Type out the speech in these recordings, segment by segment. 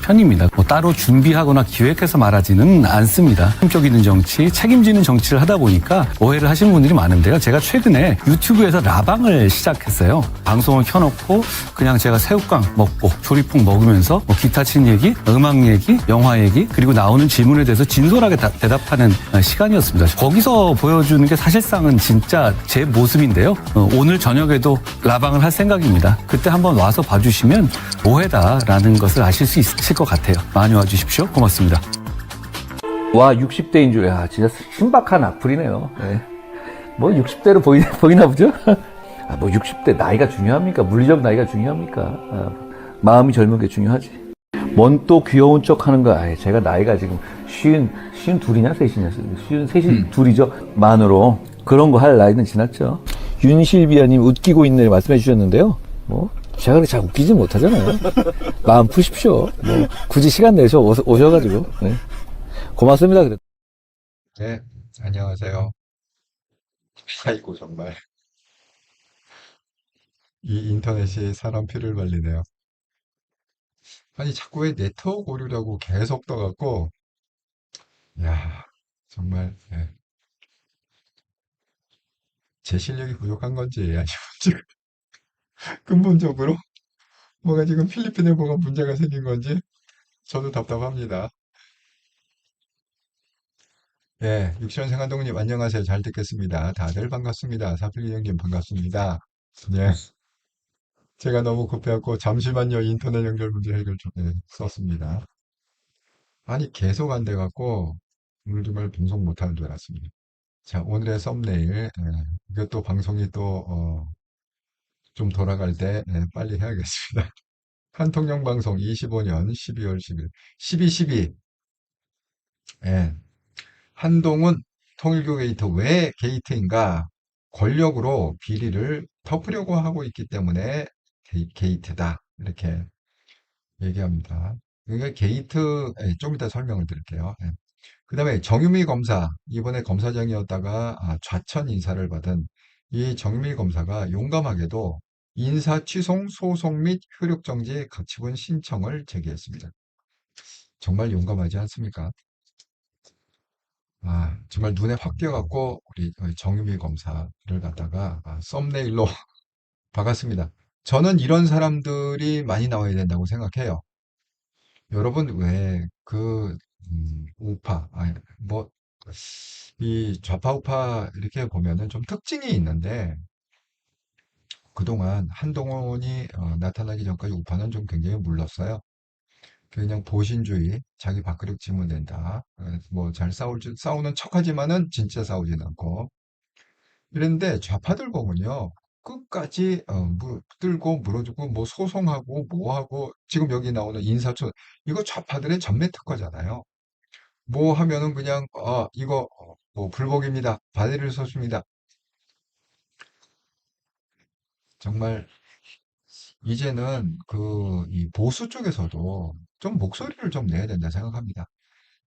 편입니다. 뭐 따로 준비하거나 기획해서 말하지는 않습니다. 품격 있는 정치, 책임지는 정치를 하다 보니까 오해를 하시는 분들이 많은데요. 제가 최근에 유튜브에서 라방을 시작했어요. 방송을 켜놓고 그냥 제가 새우깡 먹고 조리폭 먹으면서 뭐 기타 치는 얘기, 음악 얘기, 영화 얘기, 그리고 나오는 질문에 대해서 진솔하게 대답하는 시간이었습니다. 거기서 보여주는 게 사실상은 진짜 제 모습인데요. 오늘 저녁에도 라방을 할 생각입니다. 그때 한번 와서 봐주시면 오해다라는 것을 아실 수 있을 것 같아요. 많이 와주십시오. 고맙습니다. 와, 60대인 줄, 야, 진짜 신박한 악플이네요. 네. 뭐 60대로 보이나 보죠? 뭐 60대 나이가 중요합니까? 물리적 나이가 중요합니까? 마음이 젊은 게 중요하지. 뭔 또 귀여운 척 하는 거야. 제가 나이가 지금 52이냐, 3이냐, 53이 둘이죠. 만으로. 그런 거 할 나이는 지났죠. 윤실비아님 웃기고 있네 말씀해 주셨는데요. 뭐, 제가 그렇게 잘 웃기지 못하잖아요. 마음 푸십시오. 뭐, 굳이 시간 내서 오셔가지고. 네. 고맙습니다. 그래도. 네, 안녕하세요. 아이고, 정말. 이 인터넷이 사람 피를 말리네요. 아니, 자꾸 왜 네트워크 오류라고 계속 떠갖고, 야, 정말, 제 실력이 부족한 건지, 아니면 지금 근본적으로 뭐가 지금 필리핀에 뭐가 문제가 생긴 건지, 저도 답답합니다. 예, 육시원생 한동님 안녕하세요. 잘 듣겠습니다. 다들 반갑습니다. 사필리 형님 반갑습니다. 예, 제가 너무 급해갖고, 잠시만요. 인터넷 연결 문제 해결 좀, 썼습니다. 아니, 계속 안 돼갖고, 오늘 정말 방송 못하는 줄 알았습니다. 자, 오늘의 썸네일. 이것도 방송이 또, 좀 돌아갈 때, 빨리 해야겠습니다. 한통령 방송 25년 12월 10일. 12.12. 예. 한동훈 통일교 게이트 왜 게이트인가? 권력으로 비리를 덮으려고 하고 있기 때문에 게이트다. 이렇게 얘기합니다. 이게 게이트, 좀 이따 설명을 드릴게요. 그 다음에 정유미 검사, 이번에 검사장이었다가 좌천 인사를 받은 이 정유미 검사가 용감하게도 인사취송 소송 및 효력정지 가처분 신청을 제기했습니다. 정말 용감하지 않습니까? 정말 눈에 확 띄어갖고 우리 정유미 검사를 갖다가 썸네일로 박았습니다. 저는 이런 사람들이 많이 나와야 된다고 생각해요. 여러분 왜 그 우파 뭐 이 좌파 우파 이렇게 보면은 좀 특징이 있는데 그동안 한동훈이 나타나기 전까지 우파는 좀 굉장히 물렀어요. 그냥 보신주의, 자기 밥그릇 지면 된다. 뭐 잘 싸우는 척하지만은 진짜 싸우진 않고. 이랬는데 좌파들 보면요. 끝까지 들고 물어주고 뭐 소송하고 뭐하고 지금 여기 나오는 인사처 이거 좌파들의 전매 특허잖아요. 뭐 하면은 그냥 이거 뭐 불복입니다. 바디를 섰습니다. 정말 이제는 이 보수 쪽에서도 좀 목소리를 좀 내야 된다 생각합니다.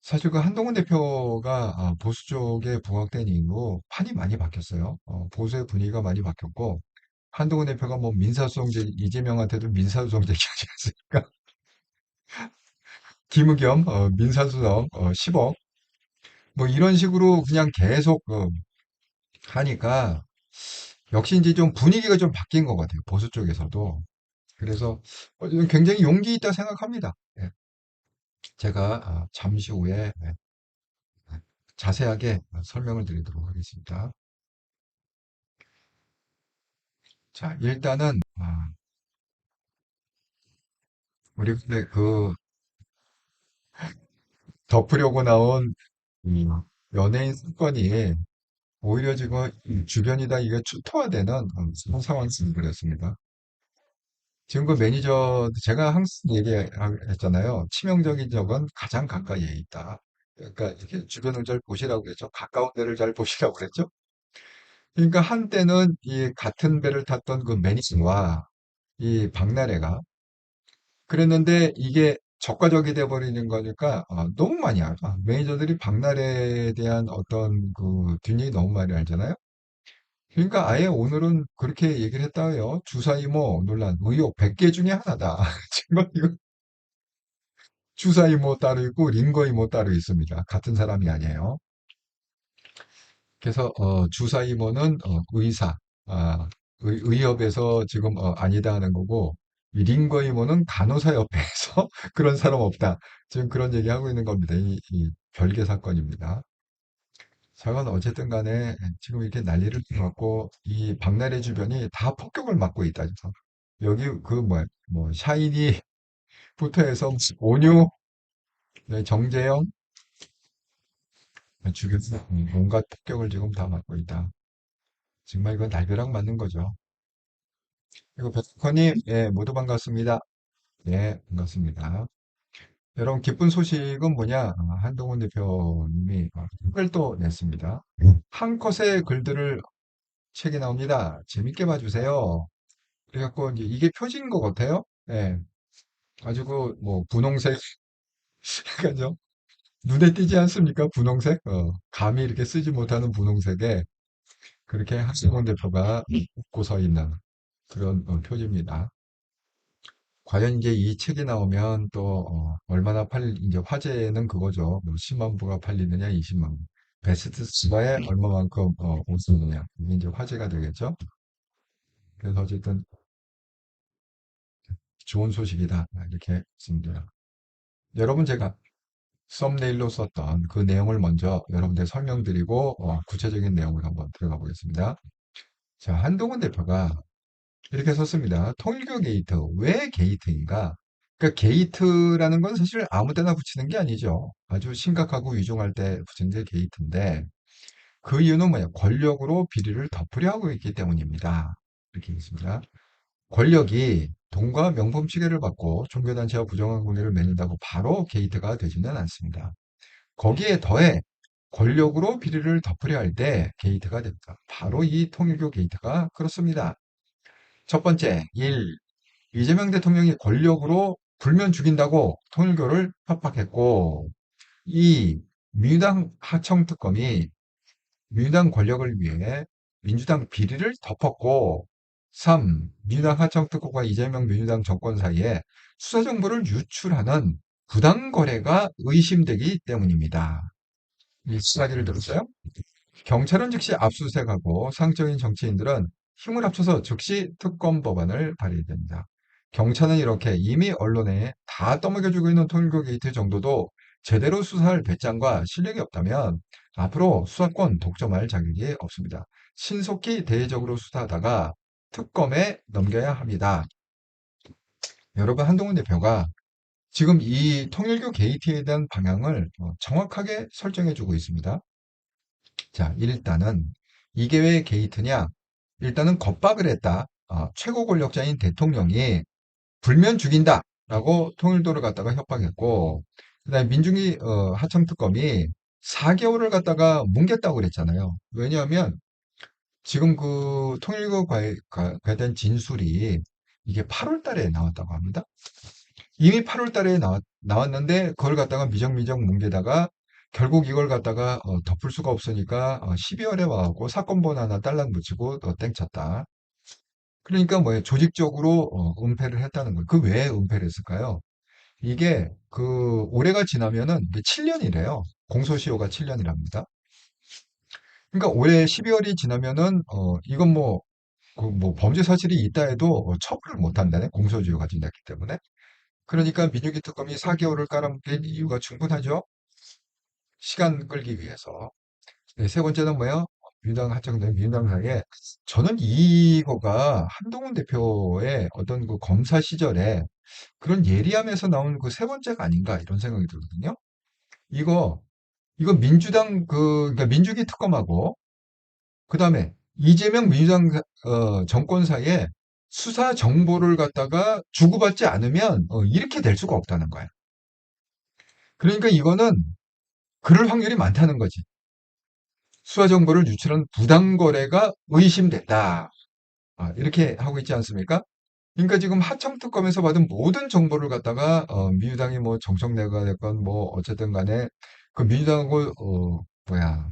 사실 그 한동훈 대표가 보수 쪽에 부각된 이후로 판이 많이 바뀌었어요. 보수의 분위기가 많이 바뀌었고 한동훈 대표가 뭐 민사소송제 이재명한테도 민사소송제 기하지 않습니까? 김의겸 민사소송 10억 뭐 이런 식으로 그냥 계속 하니까 역시 이제 좀 분위기가 좀 바뀐 것 같아요. 보수 쪽에서도. 그래서 이건 굉장히 용기 있다 생각합니다. 예. 제가 잠시 후에 자세하게 설명을 드리도록 하겠습니다. 자, 일단은 우리 근데 덮으려고 나온 이 연예인 사건이 오히려 지금 주변이다 이게 초토화되는 상황을 그렸습니다. 지금 그 매니저 제가 항상 얘기했잖아요. 치명적인 적은 가장 가까이에 있다. 그러니까 이렇게 주변을 잘 보시라고 그랬죠. 가까운 데를 잘 보시라고 그랬죠. 그러니까 한때는 이 같은 배를 탔던 그 매니저와 이 박나래가 그랬는데 이게 적과적이 돼버리는 거니까 너무 많이 알아. 매니저들이 박나래에 대한 어떤 그 뒷얘기 너무 많이 알잖아요. 그러니까 아예 오늘은 그렇게 얘기를 했다고요. 주사 이모 논란 의혹 100개 중에 하나다. 정말 이거 주사 이모 따로 있고 링거 이모 따로 있습니다. 같은 사람이 아니에요. 그래서 주사 이모는 의사, 아, 의협에서 지금 아니다 하는 거고 이 링거 이모는 간호사 협회에서 그런 사람 없다. 지금 그런 얘기하고 있는 겁니다. 이 별개 사건입니다. 자건 어쨌든 간에 지금 이렇게 난리를 피워갖고 이 박나래 주변이 다 폭격을 맞고 있다. 그래서 여기 그 뭐 샤이니부터 해서 온유, 네, 정재영 주변에서 온갖 폭격을 지금 다 맞고 있다. 정말 이건 날벼락 맞는 거죠. 그리고 백커님, 예, 모두 반갑습니다. 네, 반갑습니다. 여러분, 기쁜 소식은 뭐냐? 한동훈 대표님이 책을 또 냈습니다. 한 컷의 글들을 책이 나옵니다. 재밌게 봐주세요. 그래갖고 이제 이게 표지인 것 같아요. 예, 아주 그 뭐 분홍색, 약간요. 눈에 띄지 않습니까? 분홍색? 감히 이렇게 쓰지 못하는 분홍색에 그렇게 한동훈 대표가 웃고 서 있는 그런 표지입니다. 과연 이제 이 책이 나오면 또 얼마나 이제 화제는 그거죠. 뭐 10만 부가 팔리느냐, 20만 부. 베스트셀러에 얼마만큼 오르느냐. 이게 이제 화제가 되겠죠. 그래서 어쨌든 좋은 소식이다. 이렇게 있습니다. 여러분 제가 썸네일로 썼던 그 내용을 먼저 여러분들 설명드리고 구체적인 내용을 한번 들어가 보겠습니다. 자, 한동훈 대표가 이렇게 썼습니다. 통일교 게이트. 왜 게이트인가? 그러니까 게이트라는 건 사실 아무 데나 붙이는 게 아니죠. 아주 심각하고 위중할 때 붙이는 게 게이트인데 그 이유는 뭐예요? 권력으로 비리를 덮으려 하고 있기 때문입니다. 이렇게 있습니다. 권력이 돈과 명품치계를 받고 종교단체와 부정한 관계를 맺는다고 바로 게이트가 되지는 않습니다. 거기에 더해 권력으로 비리를 덮으려 할 때 게이트가 됩니다. 바로 이 통일교 게이트가 그렇습니다. 첫 번째, 1. 이재명 대통령이 권력으로 불면 죽인다고 통일교를 협박했고, 2. 민주당 하청특검이 민주당 권력을 위해 민주당 비리를 덮었고, 3. 민주당 하청특검과 이재명 민주당 정권 사이에 수사정보를 유출하는 부당거래가 의심되기 때문입니다. 이 수사기를 들었어요? 경찰은 즉시 압수수색하고 상적인 정치인들은 힘을 합쳐서 즉시 특검 법안을 발의됩니다. 경찰은 이렇게 이미 언론에 다 떠먹여주고 있는 통일교 게이트 정도도 제대로 수사할 배짱과 실력이 없다면 앞으로 수사권 독점할 자격이 없습니다. 신속히 대외적으로 수사하다가 특검에 넘겨야 합니다. 여러분, 한동훈 대표가 지금 이 통일교 게이트에 대한 방향을 정확하게 설정해주고 있습니다. 자, 일단은 이게 왜 게이트냐? 일단은 겁박을 했다. 최고 권력자인 대통령이 불면 죽인다라고 통일도를 갖다가 협박했고, 그다음에 민중이 하청특검이 4개월을 갖다가 뭉갰다고 그랬잖아요. 왜냐하면 지금 그 통일교 관련 진술이 이게 8월 달에 나왔다고 합니다. 이미 8월 달에 나왔는데 그걸 갖다가 미적미적 뭉개다가 결국 이걸 갖다가 덮을 수가 없으니까 12월에 와갖고 사건번 하나 딸랑 붙이고 땡쳤다. 그러니까 뭐예요? 조직적으로 은폐를 했다는 거예요. 그 왜 은폐를 했을까요? 이게 그 올해가 지나면은 이게 7년이래요. 공소시효가 7년이랍니다. 그러니까 올해 12월이 지나면은 이건 뭐 그 뭐 범죄 사실이 있다 해도 처벌을 못 한다네. 공소시효가 지났기 때문에. 그러니까 민주기 특검이 4개월을 깔아뭉갠 이유가 충분하죠. 시간 끌기 위해서. 네, 세 번째는 뭐예요? 민주당 하청된 민주당 사이에 저는 이거가 한동훈 대표의 어떤 그 검사 시절에 그런 예리함에서 나온 그 세 번째가 아닌가 이런 생각이 들거든요. 이거 이거 민주당 그러니까 민주기 특검하고 그다음에 이재명 민주당 정권 사이에 수사 정보를 갖다가 주고받지 않으면 이렇게 될 수가 없다는 거예요. 그러니까 이거는 그럴 확률이 많다는 거지. 수사 정보를 유출한 부당 거래가 의심됐다. 이렇게 하고 있지 않습니까? 그러니까 지금 하청특검에서 받은 모든 정보를 갖다가 민주당이 뭐 정청래가 됐건 뭐 어쨌든 간에 그 민주당하고 뭐야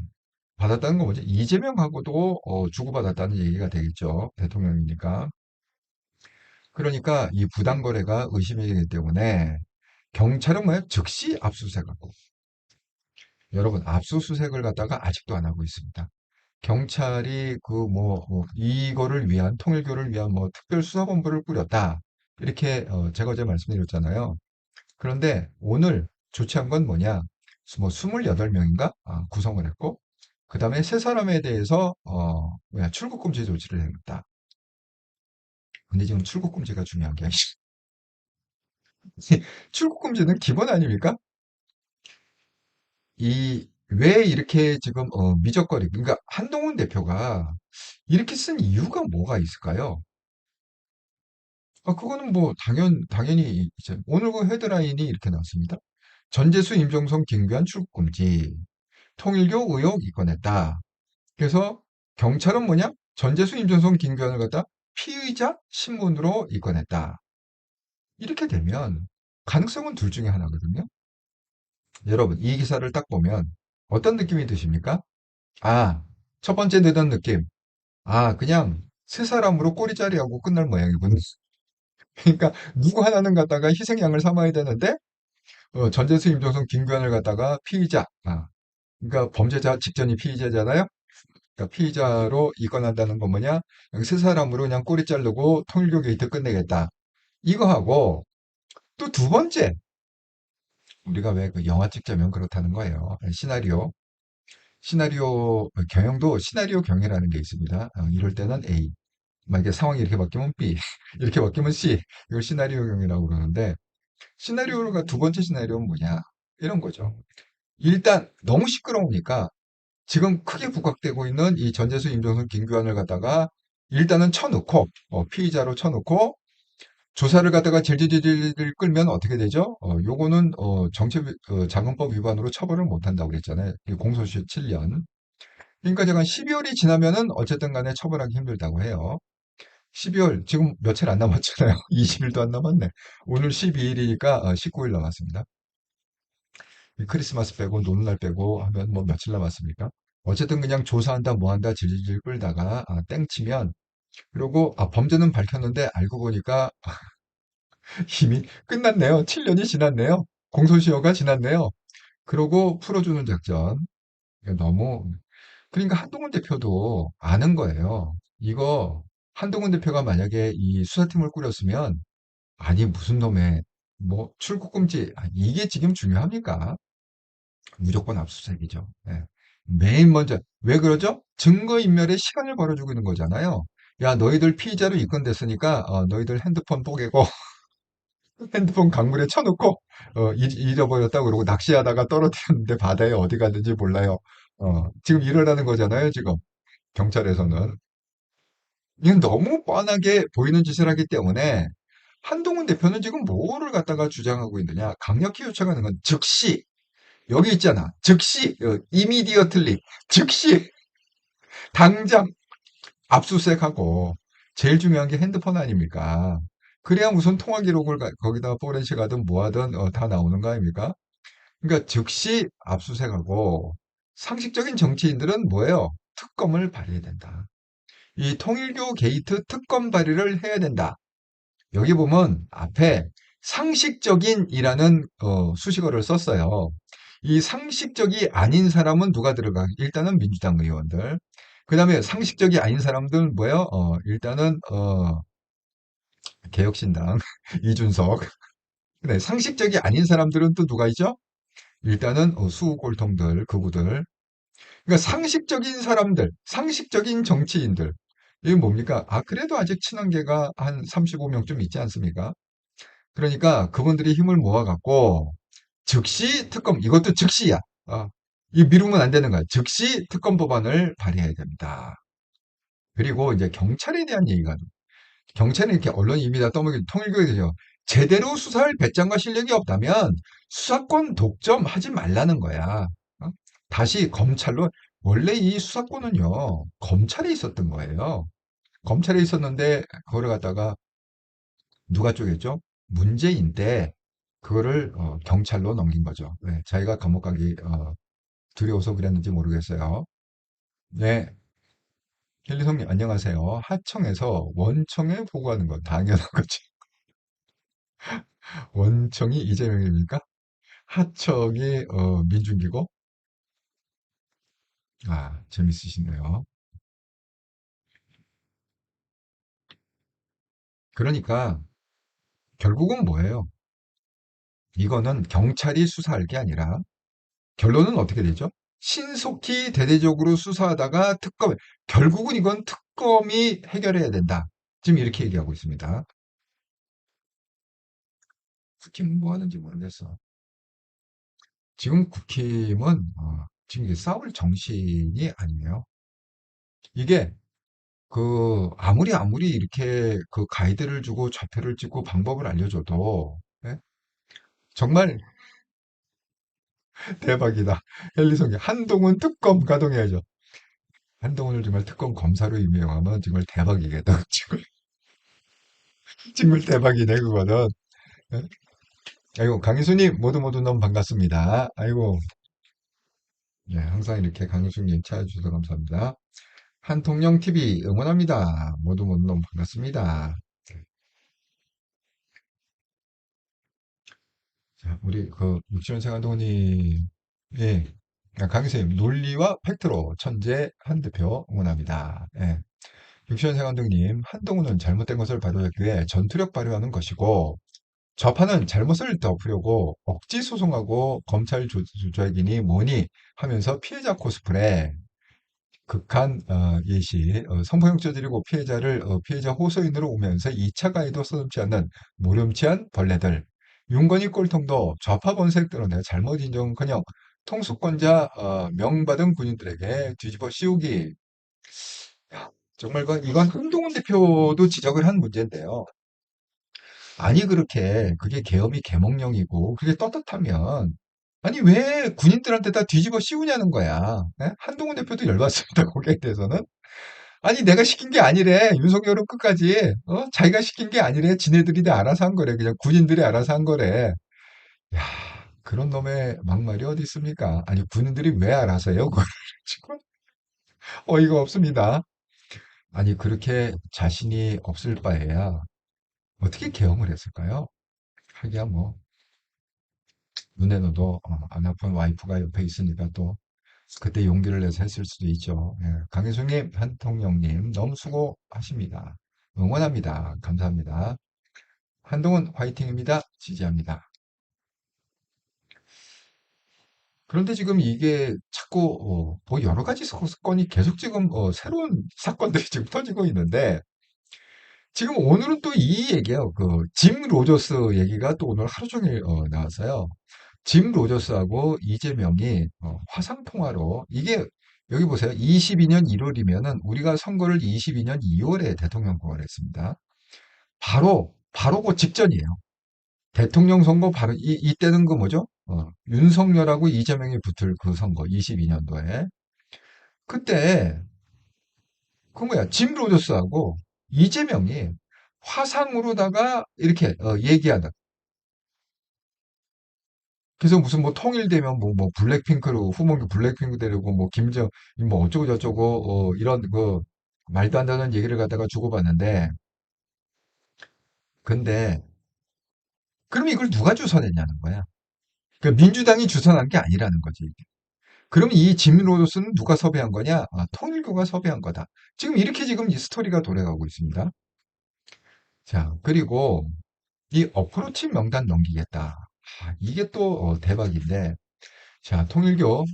받았다는 거 뭐지? 이재명하고도 주고받았다는 얘기가 되겠죠. 대통령이니까. 그러니까 이 부당 거래가 의심이 되기 때문에 경찰은 뭐예요? 즉시 압수수색하고. 여러분, 압수수색을 갖다가 아직도 안 하고 있습니다. 경찰이 이거를 위한, 통일교를 위한 특별수사본부를 꾸렸다. 이렇게, 제가 어제 말씀드렸잖아요. 그런데 오늘 조치한 건 뭐냐? 28명인가? 구성을 했고, 그 다음에 세 사람에 대해서, 출국금지 조치를 했다. 근데 지금 출국금지가 중요한 게 아니지. 출국금지는 기본 아닙니까? 왜 이렇게 지금, 그러니까 한동훈 대표가 이렇게 쓴 이유가 뭐가 있을까요? 그거는 당연히, 이제, 오늘 그 헤드라인이 이렇게 나왔습니다. 전재수, 임종성, 김규환 출국금지, 통일교 의혹 입건했다. 그래서 경찰은 뭐냐? 전재수, 임종성, 김규환을 갖다 피의자 신문으로 입건했다. 이렇게 되면 가능성은 둘 중에 하나거든요. 여러분, 이 기사를 딱 보면 어떤 느낌이 드십니까? 아, 첫 번째 드는 느낌. 그냥 세 사람으로 꼬리자리하고 끝날 모양이군. 그러니까 누구 하나는 갖다가 희생양을 삼아야 되는데 전재수, 임종성, 김규환을 갖다가 피의자. 그러니까 범죄자 직전이 피의자잖아요. 그러니까 피의자로 입건한다는 건 뭐냐? 여기 세 사람으로 그냥 꼬리 자르고 통일교 게이트 끝내겠다. 이거하고 또 두 번째, 우리가 왜 그 영화 찍자면 그렇다는 거예요. 시나리오 경영도 시나리오 경이라는 게 있습니다. 이럴 때는 A, 만약에 상황이 이렇게 바뀌면 B, 이렇게 바뀌면 C. 이걸 시나리오 경이라고 그러는데 시나리오가 두 번째 시나리오는 뭐냐? 이런 거죠. 일단 너무 시끄러우니까 지금 크게 부각되고 있는 이 전재수, 임종석, 김규환을 갖다가 일단은 쳐놓고 피의자로 쳐놓고 조사를 갖다가 질질질질 끌면 어떻게 되죠? 요거는 정치자금법 위반으로 처벌을 못한다고 그랬잖아요. 공소시효 7년. 그러니까 제가 12월이 지나면은 어쨌든 간에 처벌하기 힘들다고 해요. 12월 지금 며칠 안 남았잖아요. 20일도 안 남았네. 오늘 12일이니까 19일 남았습니다. 크리스마스 빼고 노는 날 빼고 하면 뭐 며칠 남았습니까? 어쨌든 그냥 조사한다 뭐 한다 질질 끌다가 땡치면 그리고 범죄는 밝혔는데 알고 보니까 이미 끝났네요. 7년이 지났네요. 공소시효가 지났네요. 그러고 풀어주는 작전. 이거 그러니까 한동훈 대표도 아는 거예요. 이거 한동훈 대표가 만약에 이 수사팀을 꾸렸으면 아니 무슨 놈의 출국금지 이게 지금 중요합니까? 무조건 압수수색이죠. 예. 맨 먼저 왜 그러죠? 증거인멸에 시간을 벌어주고 있는 거잖아요. 야 너희들 피의자로 입건됐으니까 너희들 핸드폰 뽀개고 핸드폰 강물에 쳐놓고 잃어버렸다 그러고 낚시하다가 떨어뜨렸는데 바다에 어디 갔는지 몰라요. 지금 이러라는 거잖아요. 지금 경찰에서는 이건 너무 뻔하게 보이는 짓을 하기 때문에 한동훈 대표는 지금 뭐를 갖다가 주장하고 있느냐? 강력히 요청하는 건 즉시 여기 있잖아. 즉시 이미디어틀리 즉시 당장 압수수색하고 제일 중요한 게 핸드폰 아닙니까? 그래야 무슨 통화 기록을 거기다가 포렌식하든 뭐하든 다 나오는 거 아닙니까? 그러니까 즉시 압수수색하고 상식적인 정치인들은 뭐예요? 특검을 발휘해야 된다. 이 통일교 게이트 특검 발의를 해야 된다. 여기 보면 앞에 상식적인이라는 수식어를 썼어요. 이 상식적이 아닌 사람은 누가 들어가? 일단은 민주당 의원들. 그 다음에 상식적이 아닌 사람들 뭐예요? 일단은 개혁신당 이준석. 네, 상식적이 아닌 사람들은 또 누가 있죠? 일단은 수구골통들, 극우들. 그러니까 상식적인 사람들, 상식적인 정치인들. 이게 뭡니까? 그래도 아직 친한계가 한 35명쯤 있지 않습니까? 그러니까 그분들이 힘을 모아갖고 즉시 특검, 이것도 즉시야. 이 미루면 안 되는 거야. 즉시 특검 법안을 발의해야 됩니다. 그리고 이제 경찰에 대한 얘기가 경찰은 이렇게 언론이 이미 다 떠먹이 통일교에 대해서 제대로 수사할 배짱과 실력이 없다면 수사권 독점하지 말라는 거야. 어? 다시 검찰로 원래 이 수사권은요 검찰에 있었던 거예요. 검찰에 있었는데 그거를 갖다가 누가 쪼갰죠? 문재인 때 그거를 경찰로 넘긴 거죠. 네, 자기가 감옥 가기 두려워서 그랬는지 모르겠어요. 네, 힐리성님 안녕하세요. 하청에서 원청에 보고하는 거 당연한 거지. 원청이 이재명입니까? 하청이 민중기고? 아, 재밌으시네요. 그러니까 결국은 뭐예요? 이거는 경찰이 수사할 게 아니라 결론은 어떻게 되죠? 신속히 대대적으로 수사하다가 결국은 이건 특검이 해결해야 된다. 지금 이렇게 얘기하고 있습니다. 국힘은 뭐 하는지 모르겠어. 지금 국힘은 지금 이게 싸울 정신이 아니에요. 이게 아무리 이렇게 그 가이드를 주고 좌표를 찍고 방법을 알려줘도 예? 정말 대박이다. 헬리송이 한동훈 특검 가동해야죠. 한동훈을 정말 특검 검사로 임명하면 정말 대박이겠다. 정말 대박이네 그거는. 예? 아이고 강희수님 모두 너무 반갑습니다. 아이고 예, 항상 이렇게 강희수님 찾아주셔서 감사합니다. 한통령 TV 응원합니다. 모두 너무 반갑습니다. 자, 우리 그 육지원 생활동님, 예, 강희수님 논리와 팩트로 천재 한 대표 응원합니다. 예. 육지원 생활동님 한동훈은 잘못된 것을 바로잡기 위해 전투력 발휘하는 것이고 좌파는 잘못을 덮으려고 억지 소송하고 검찰 조작이니 뭐니 하면서 피해자 코스프레 극한 예시, 성폭력 저지르고 피해자를 피해자 호소인으로 오면서 2차 가해도 서슴지 않는 무렴치한 벌레들. 윤건희 꼴통도 좌파 본색들은 내가 잘못 인정커녕 통수권자 명받은 군인들에게 뒤집어 씌우기. 야, 정말 이건 한동훈 대표도 지적을 한 문제인데요. 아니 그렇게 그게 계엄이 계몽령이고 그게 떳떳하면 아니 왜 군인들한테 다 뒤집어 씌우냐는 거야. 예? 한동훈 대표도 열받습니다. 거기에 대해서는. 아니 내가 시킨 게 아니래. 윤석열은 끝까지 자기가 시킨 게 아니래. 지네들이 다 알아서 한 거래. 그냥 군인들이 알아서 한 거래. 야, 그런 놈의 막말이 어디 있습니까? 아니 군인들이 왜 알아서 해요? 그걸 지금 어이가 없습니다. 아니 그렇게 자신이 없을 바에야 어떻게 계엄을 했을까요? 하기야 뭐 눈에 넣어도 안 아픈 와이프가 옆에 있으니까 또 그때 용기를 내서 했을 수도 있죠. 예, 강혜수님, 한통령님 너무 수고하십니다. 응원합니다. 감사합니다. 한동훈 화이팅입니다. 지지합니다. 그런데 지금 이게 자꾸 뭐 여러 가지 사건이 계속 지금 새로운 사건들이 지금 터지고 있는데 지금 오늘은 또 이 얘기예요. 그 짐 로저스 얘기가 또 오늘 하루 종일 나왔어요. 짐 로저스하고 이재명이 화상 통화로 이게 여기 보세요. 22년 1월이면은 우리가 선거를 22년 2월에 대통령 선거를 했습니다. 바로 그 직전이에요. 대통령 선거 바로 이때는 그 뭐죠? 윤석열하고 이재명이 붙을 그 선거 22년도에 그때 그 뭐야 짐 로저스하고 이재명이 화상으로다가 이렇게 얘기하다. 그래서 무슨 뭐 통일되면 뭐 블랙핑크로 후보기 블랙핑크 되려고 뭐 김정 뭐 어쩌고 저쩌고 이런 그 말도 안 되는 얘기를 갖다가 주고받는데 근데 그럼 이걸 누가 주선했냐는 거야. 그러니까 민주당이 주선한 게 아니라는 거지. 그럼 이 짐 로저스는 누가 섭외한 거냐? 통일교가 섭외한 거다. 지금 이렇게 지금 이 스토리가 돌아가고 있습니다. 자, 그리고 이 어프로치 명단 넘기겠다. 이게 또 대박인데 자, 통일교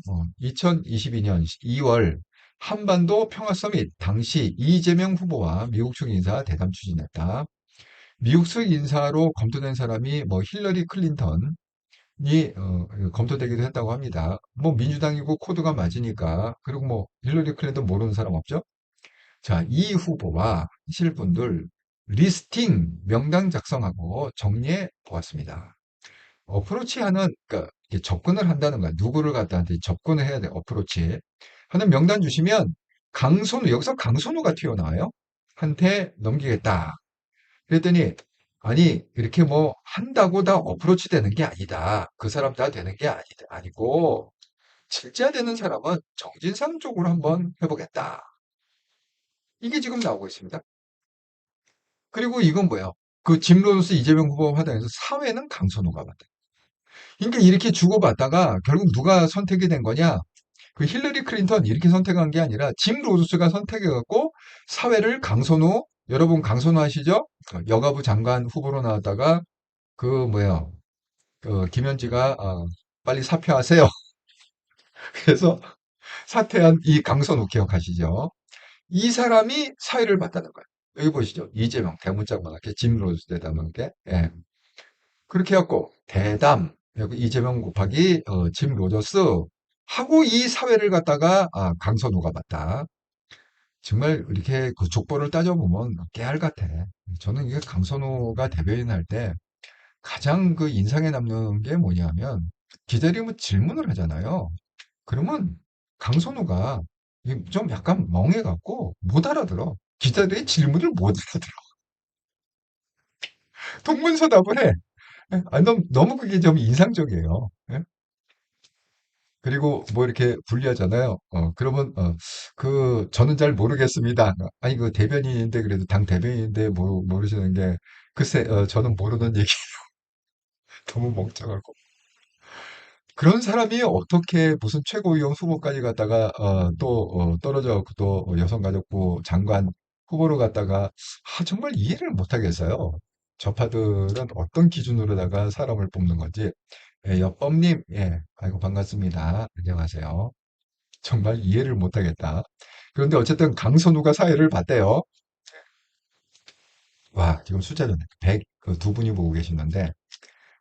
2022년 2월 한반도 평화 서밋 당시 이재명 후보와 미국 측 인사 대담 추진했다. 미국 측 인사로 검토된 사람이 뭐 힐러리 클린턴이 검토되기도 했다고 합니다. 뭐 민주당이고 코드가 맞으니까 그리고 뭐 힐러리 클린턴 모르는 사람 없죠? 자, 이 후보와 하실 분들 리스팅 명단 작성하고 정리해 보았습니다. 어프로치 하는, 그러니까 이렇게 접근을 한다는 거야. 누구를 갖다한테 접근을 해야 돼, 어프로치. 하는 명단 주시면 강선우, 여기서 강선우가 튀어나와요. 한테 넘기겠다. 그랬더니, 아니, 이렇게 뭐 한다고 다 어프로치 되는 게 아니다. 그 사람 다 되는 게 아니고, 실제화 되는 사람은 정진상 쪽으로 한번 해보겠다. 이게 지금 나오고 있습니다. 그리고 이건 뭐예요? 그 짐 로저스 이재명 후보가 받아서 사회는 강선호가 받아. 그러니까 이렇게 주고받다가 결국 누가 선택이 된 거냐? 그 힐러리 클린턴 이렇게 선택한 게 아니라 짐 로저스가 선택해갖고 사회를 강선호, 여러분 강선호 아시죠? 여가부 장관 후보로 나왔다가 그 뭐야, 김현지가 빨리 사퇴하세요. 그래서 사퇴한 이 강선호 기억하시죠? 이 사람이 사회를 봤다는 거예요. 여기 보시죠. 이재명 대문짝만하게 짐 로저스 대담하게. 예. 그렇게 해갖고 대담 여기 이재명 곱하기 짐 로저스 하고 이 사회를 갖다가 강선호가 봤다. 정말 이렇게 그 족보를 따져보면 깨알 같아. 저는 이게 강선호가 대변인 할 때 가장 그 인상에 남는 게 뭐냐면 기자들이 뭐 질문을 하잖아요. 그러면 강선호가 좀 약간 멍해갖고 못 알아들어. 기자들의 질문을 못 알아들어. 동문서답을 해. 너무 그게 좀 인상적이에요. 예? 그리고 뭐 이렇게 분리하잖아요. 그러면 저는 잘 모르겠습니다. 아니 그 대변인인데 그래도 당 대변인인데 모르시는 게 글쎄 저는 모르는 얘기 너무 멍청하고 그런 사람이 어떻게 무슨 최고위원 후보까지 갔다가 떨어져 또 여성가족부 장관 후보로 갔다가 정말 이해를 못하겠어요. 저파들은 어떤 기준으로다가 사람을 뽑는 건지. 예, 여법님, 예, 아이고 반갑습니다. 안녕하세요. 정말 이해를 못하겠다. 그런데 어쨌든 강선우가 사회를 봤대요. 와, 지금 숫자는 100, 두 분이 보고 계시는데,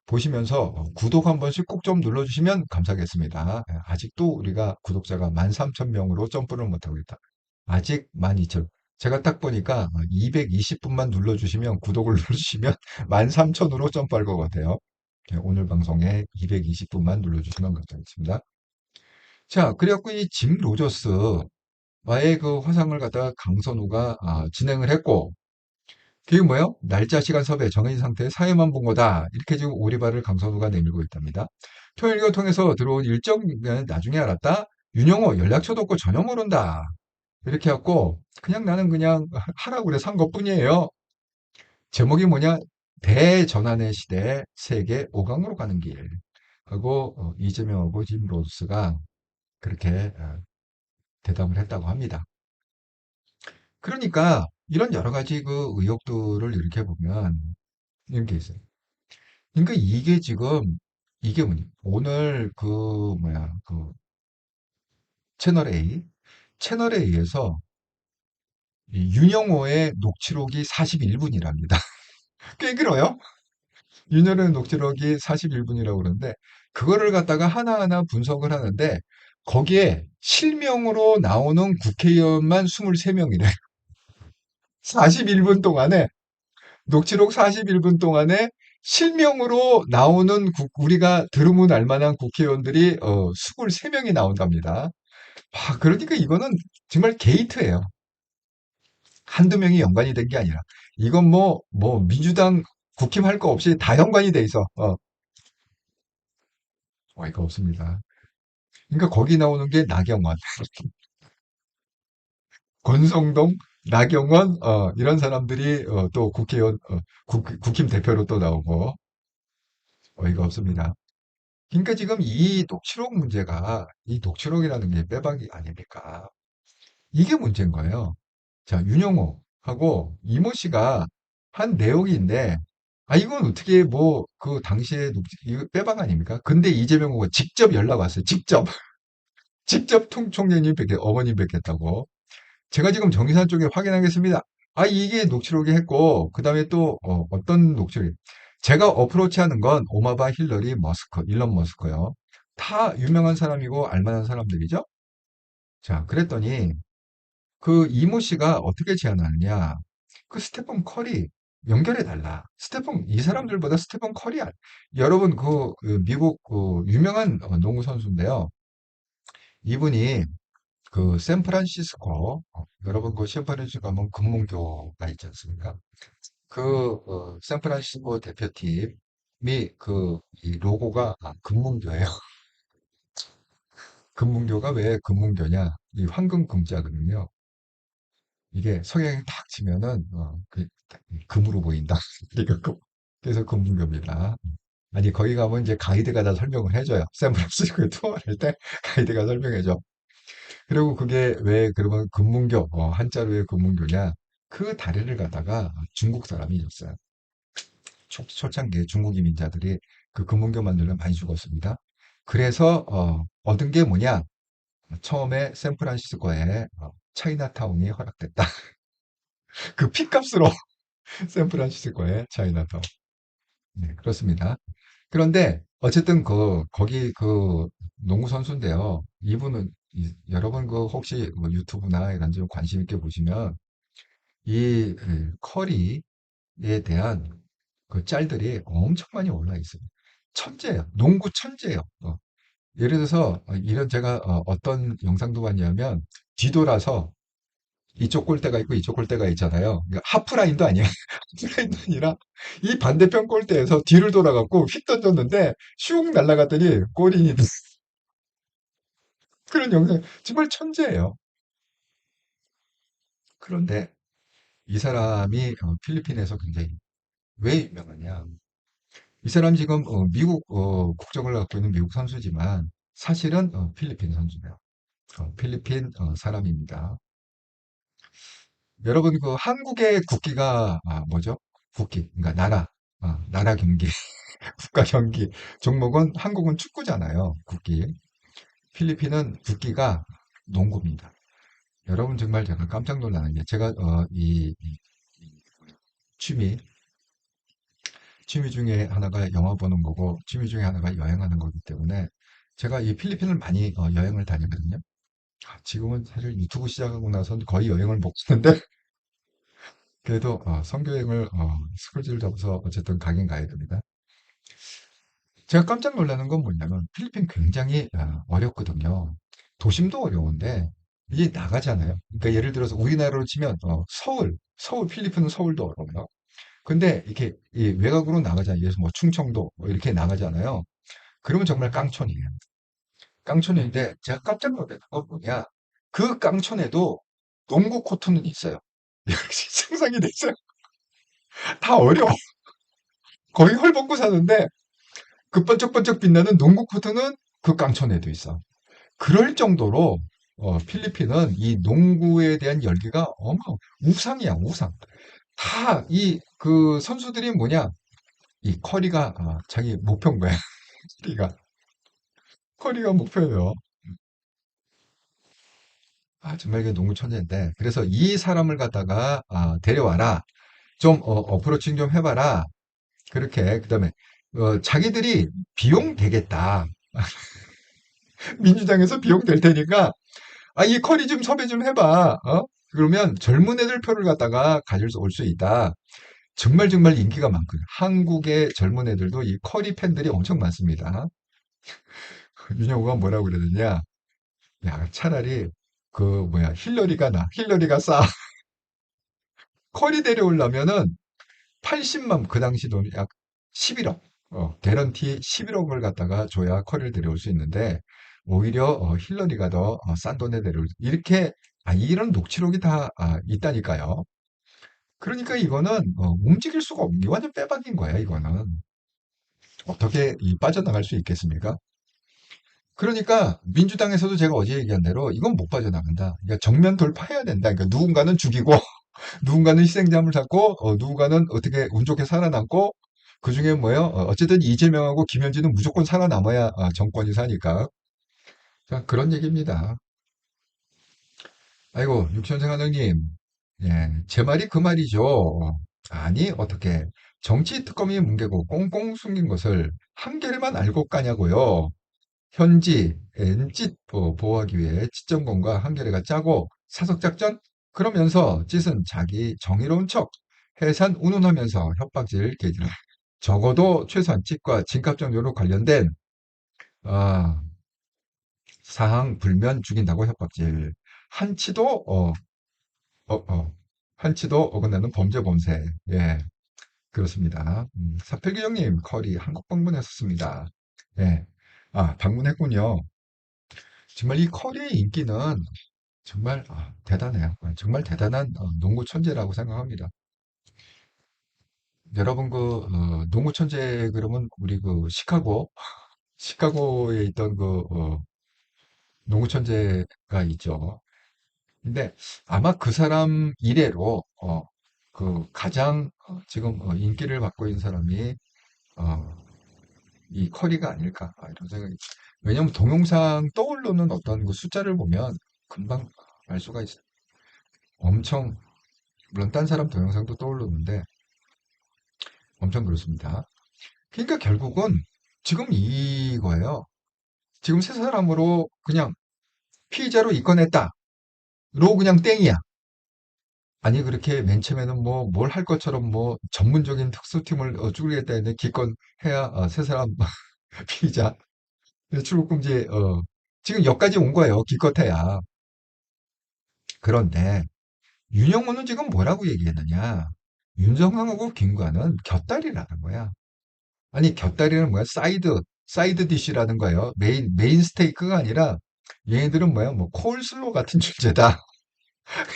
보시면서 구독 한 번씩 꼭 좀 눌러주시면 감사하겠습니다. 예, 아직도 우리가 구독자가 13,000명으로 점프를 못하고 있다. 아직 12,000. 제가 딱 보니까 220분만 눌러주시면, 구독을 눌러주시면 13,000으로 점프할 것 같아요. 예, 오늘 방송에 220분만 눌러주시면 감사하겠습니다. 자, 그래갖고 이 짐 로저스와의 그 화상을 갖다가 강선우가 진행을 했고, 그게 뭐예요? 날짜, 시간, 섭외, 정해진 상태의 사회만 본 거다. 이렇게 지금 오리발을 강선우가 내밀고 있답니다. 통일교 통해서 들어온 일정은 나중에 알았다. 윤영호 연락처도 없고 전혀 모른다. 이렇게 해갖고 그냥 나는 그냥 하라고 그래 산 것뿐이에요. 제목이 뭐냐? 대전환의 시대 세계 5강으로 가는 길. 하고 이재명 후보 짐 로스가 그렇게 대답을 했다고 합니다. 그러니까 이런 여러 가지 그 의혹들을 이렇게 보면 이런 게 있어요. 그러니까 이게 지금 이게 뭐냐? 오늘 그 뭐야 그 채널 A 채널 A에서 이 윤영호의 녹취록이 41분이랍니다. 꽤 길어요. 윤영호의 녹취록이 41분이라고 그러는데 그거를 갖다가 하나하나 분석을 하는데 거기에 실명으로 나오는 국회의원만 23명이래. 41분 동안에 녹취록 41분 동안에 실명으로 나오는 우리가 들으면 알만한 국회의원들이 23명이 나온답니다. 그러니까 이거는 정말 게이트예요. 한두 명이 연관이 된 게 아니라 이건 뭐 민주당 국힘 할 거 없이 다 연관이 돼 있어. 어이가 없습니다. 그러니까 거기 나오는 게 나경원, 권성동, 나경원 이런 사람들이 또 국회의원 국힘 대표로 또 나오고 어이가 없습니다. 그러니까 지금 이 녹취록 문제가 이 녹취록이라는 게 빼박이 아닙니까? 이게 문제인 거예요. 자, 윤영호하고 이모 씨가 한 내용인데 이건 어떻게 그 당시에 이거 빼박 아닙니까? 근데 이재명 후보가 직접 연락 왔어요. 직접. 직접 총장님 어머님 뵙겠다고. 제가 지금 정의사 쪽에 확인하겠습니다. 이게 녹취록이 했고, 그 다음에 또, 어떤 녹취록이. 제가 어프로치 하는 건 오마바, 힐러리, 머스크, 일론 머스크요. 다 유명한 사람이고 알만한 사람들이죠? 자, 그랬더니, 그 이모 씨가 어떻게 제안하느냐. 그 스테픈 커리 연결해달라. 이 사람들보다 스테픈 커리야. 여러분, 그 미국 유명한 농구 선수인데요. 이분이 그 샌프란시스코 여러분 그 샌프란시스코 가면 금문교가 있지 않습니까? 그 샌프란시스코 대표팀이 이 로고가 금문교예요. 금문교가 왜 금문교냐? 이 황금 금자거든요. 이게 성향이 탁 치면은, 금으로 보인다. 그러니까 그래서 금문교입니다. 아니, 거기 가면 이제 가이드가 다 설명을 해줘요. 샌프란시스코에 투어를 할 때 가이드가 설명해줘. 그리고 그게 왜 그러면 금문교, 한자로 왜 금문교냐? 그 다리를 갖다가 중국 사람이 줬어요. 초창기에 중국 이민자들이 그 금문교 만들면 많이 죽었습니다. 그래서 얻은 게 뭐냐? 처음에 샌프란시스코에 차이나타운이 허락됐다. 그 피값으로 샌프란시스코에 차이나타운. 네, 그렇습니다. 그런데 어쨌든 거기 그 농구 선수인데요. 이분은 여러분 그 혹시 뭐 유튜브나 이런 좀 관심 있게 보시면 이 커리에 대한 그 짤들이 엄청 많이 올라 있어요. 천재예요. 농구 천재예요. 예를 들어서 이런 제가 어떤 영상도 봤냐면 뒤돌아서 이쪽 골대가 있고 이쪽 골대가 있잖아요. 그러니까 하프라인도 아니에요. 하프라인도 아니라 이 반대편 골대에서 뒤를 돌아갖고 휙 던졌는데 슉 날아갔더니 골인이 그런 영상 정말 천재예요. 그런데 이 사람이 필리핀에서 굉장히 왜 유명하냐? 이 사람 지금 미국 국적을 갖고 있는 미국 선수지만 사실은 필리핀 선수예요. 필리핀 사람입니다. 여러분 그 한국의 국기가 뭐죠? 국기, 그러니까 나라 경기, 국가 경기 종목은 한국은 축구잖아요. 국기. 필리핀은 국기가 농구입니다. 여러분 정말 제가 깜짝 놀라는 게 제가 취미 취미 중에 하나가 영화 보는 거고 취미 중에 하나가 여행하는 거기 때문에 제가 이 필리핀을 많이 여행을 다니거든요. 지금은 사실 유튜브 시작하고 나서는 거의 여행을 못 하는데 그래도 선교행을 스케줄 잡아서 어쨌든 가긴 가야 됩니다. 제가 깜짝 놀라는 건 뭐냐면 필리핀 굉장히 어렵거든요. 도심도 어려운데 이게 나가잖아요. 그러니까 예를 들어서 우리나라로 치면 서울 필리핀은 서울도 어려워요. 근데 이렇게 이 외곽으로 나가잖아요. 예를 들어서 뭐 충청도 뭐 이렇게 나가잖아요. 그러면 정말 깡촌이에요. 깡촌인데 제가 깜짝 놀랐던 건 뭐냐? 그 깡촌에도 농구 코트는 있어요. 역시 상상이 됐어요. 다 어려워. 거의 헐벗고 사는데 그 번쩍번쩍 빛나는 농구 코트는 그 깡촌에도 있어. 그럴 정도로 필리핀은 이 농구에 대한 열기가 우상이야, 우상. 다 이 그 선수들이 뭐냐? 이 커리가 자기 목표인 거야. 커리가 커리가 목표예요. 정말 이게 농구 천재인데 그래서 이 사람을 갖다가 데려와라. 좀 어프로칭 좀 해봐라. 그렇게 그다음에 자기들이 비용 되겠다. 민주당에서 비용 될 테니까 이 커리 좀 섭외 좀 해봐. 그러면 젊은 애들 표를 갖다가 가질 수 올 수 있다. 정말 정말 인기가 많거든요. 한국의 젊은 애들도 이 커리 팬들이 엄청 많습니다. 윤영우가 뭐라고 그러느냐? 야, 차라리 그 뭐야 힐러리가 싸. 커리 데려오려면은 80만 그 당시 돈 약 11억. 개런티 11억을 갖다가 줘야 커리를 데려올 수 있는데 오히려 힐러리가 더 싼 돈에 데려올 이렇게 이런 녹취록이 다 있다니까요. 그러니까 이거는 움직일 수가 없는 게 완전 빼박인 거야, 이거는. 어떻게 빠져나갈 수 있겠습니까? 그러니까 민주당에서도 제가 어제 얘기한 대로 이건 못 빠져나간다. 그러니까 정면 돌파해야 된다. 그러니까 누군가는 죽이고 누군가는 희생자물 잡고 누군가는 어떻게 운 좋게 살아남고 그중에 뭐예요? 어쨌든 이재명하고 김현진은 무조건 살아남아야 정권이 사니까. 자, 그런 얘기입니다. 아이고, 육천생활형님. 예, 제 말이 그 말이죠. 아니, 어떻게. 정치 특검이 뭉개고 꽁꽁 숨긴 것을 한겨레만 알고 까냐고요. 현지 N짓 보호하기 위해 지정권과 한겨레가 짜고 사석작전? 그러면서 짓은 자기 정의로운 척 해산 운운하면서 협박질 게이지를 적어도 최소한 짓과 진갑 정도로 관련된 아, 사항 불면 죽인다고 협박질 한치도 어, 어, 한치도 어긋나는 범죄 범죄. 예, 그렇습니다. 사필기 형님 커리 한국 방문했었습니다. 예, 방문했군요. 정말 이 커리의 인기는 정말 대단해요. 정말 대단한 농구 천재라고 생각합니다. 여러분 농구 천재 그러면 우리 시카고에 있던 농구 천재가 있죠. 근데 아마 그 사람 이래로 가장 지금 인기를 받고 있는 사람이 어, 이 커리가 아닐까 이런 생각이. 왜냐면 동영상 떠오르는 어떤 그 숫자를 보면 금방 알 수가 있어요. 엄청 물론 딴 사람 동영상도 떠오르는데 엄청 그렇습니다. 그러니까 결국은 지금 이거예요. 지금 세 사람으로 그냥 피의자로 입건했다. 로 그냥 땡이야. 아니 그렇게 맨 처음에는 뭐 뭘 할 것처럼 뭐 전문적인 특수팀을 꾸리겠다 했는데 기껏 해야 세 사람 피의자 출국 금지 지금 여기까지 온 거예요. 기껏해야. 그런데 윤영호는 지금 뭐라고 얘기했느냐? 윤정하고 김관은 곁다리라는 거야. 아니 곁다리는 뭐야? 사이드 디쉬라는 거예요. 메인 스테이크가 아니라 얘네들은 뭐야? 뭐 콜슬로 같은 존재다.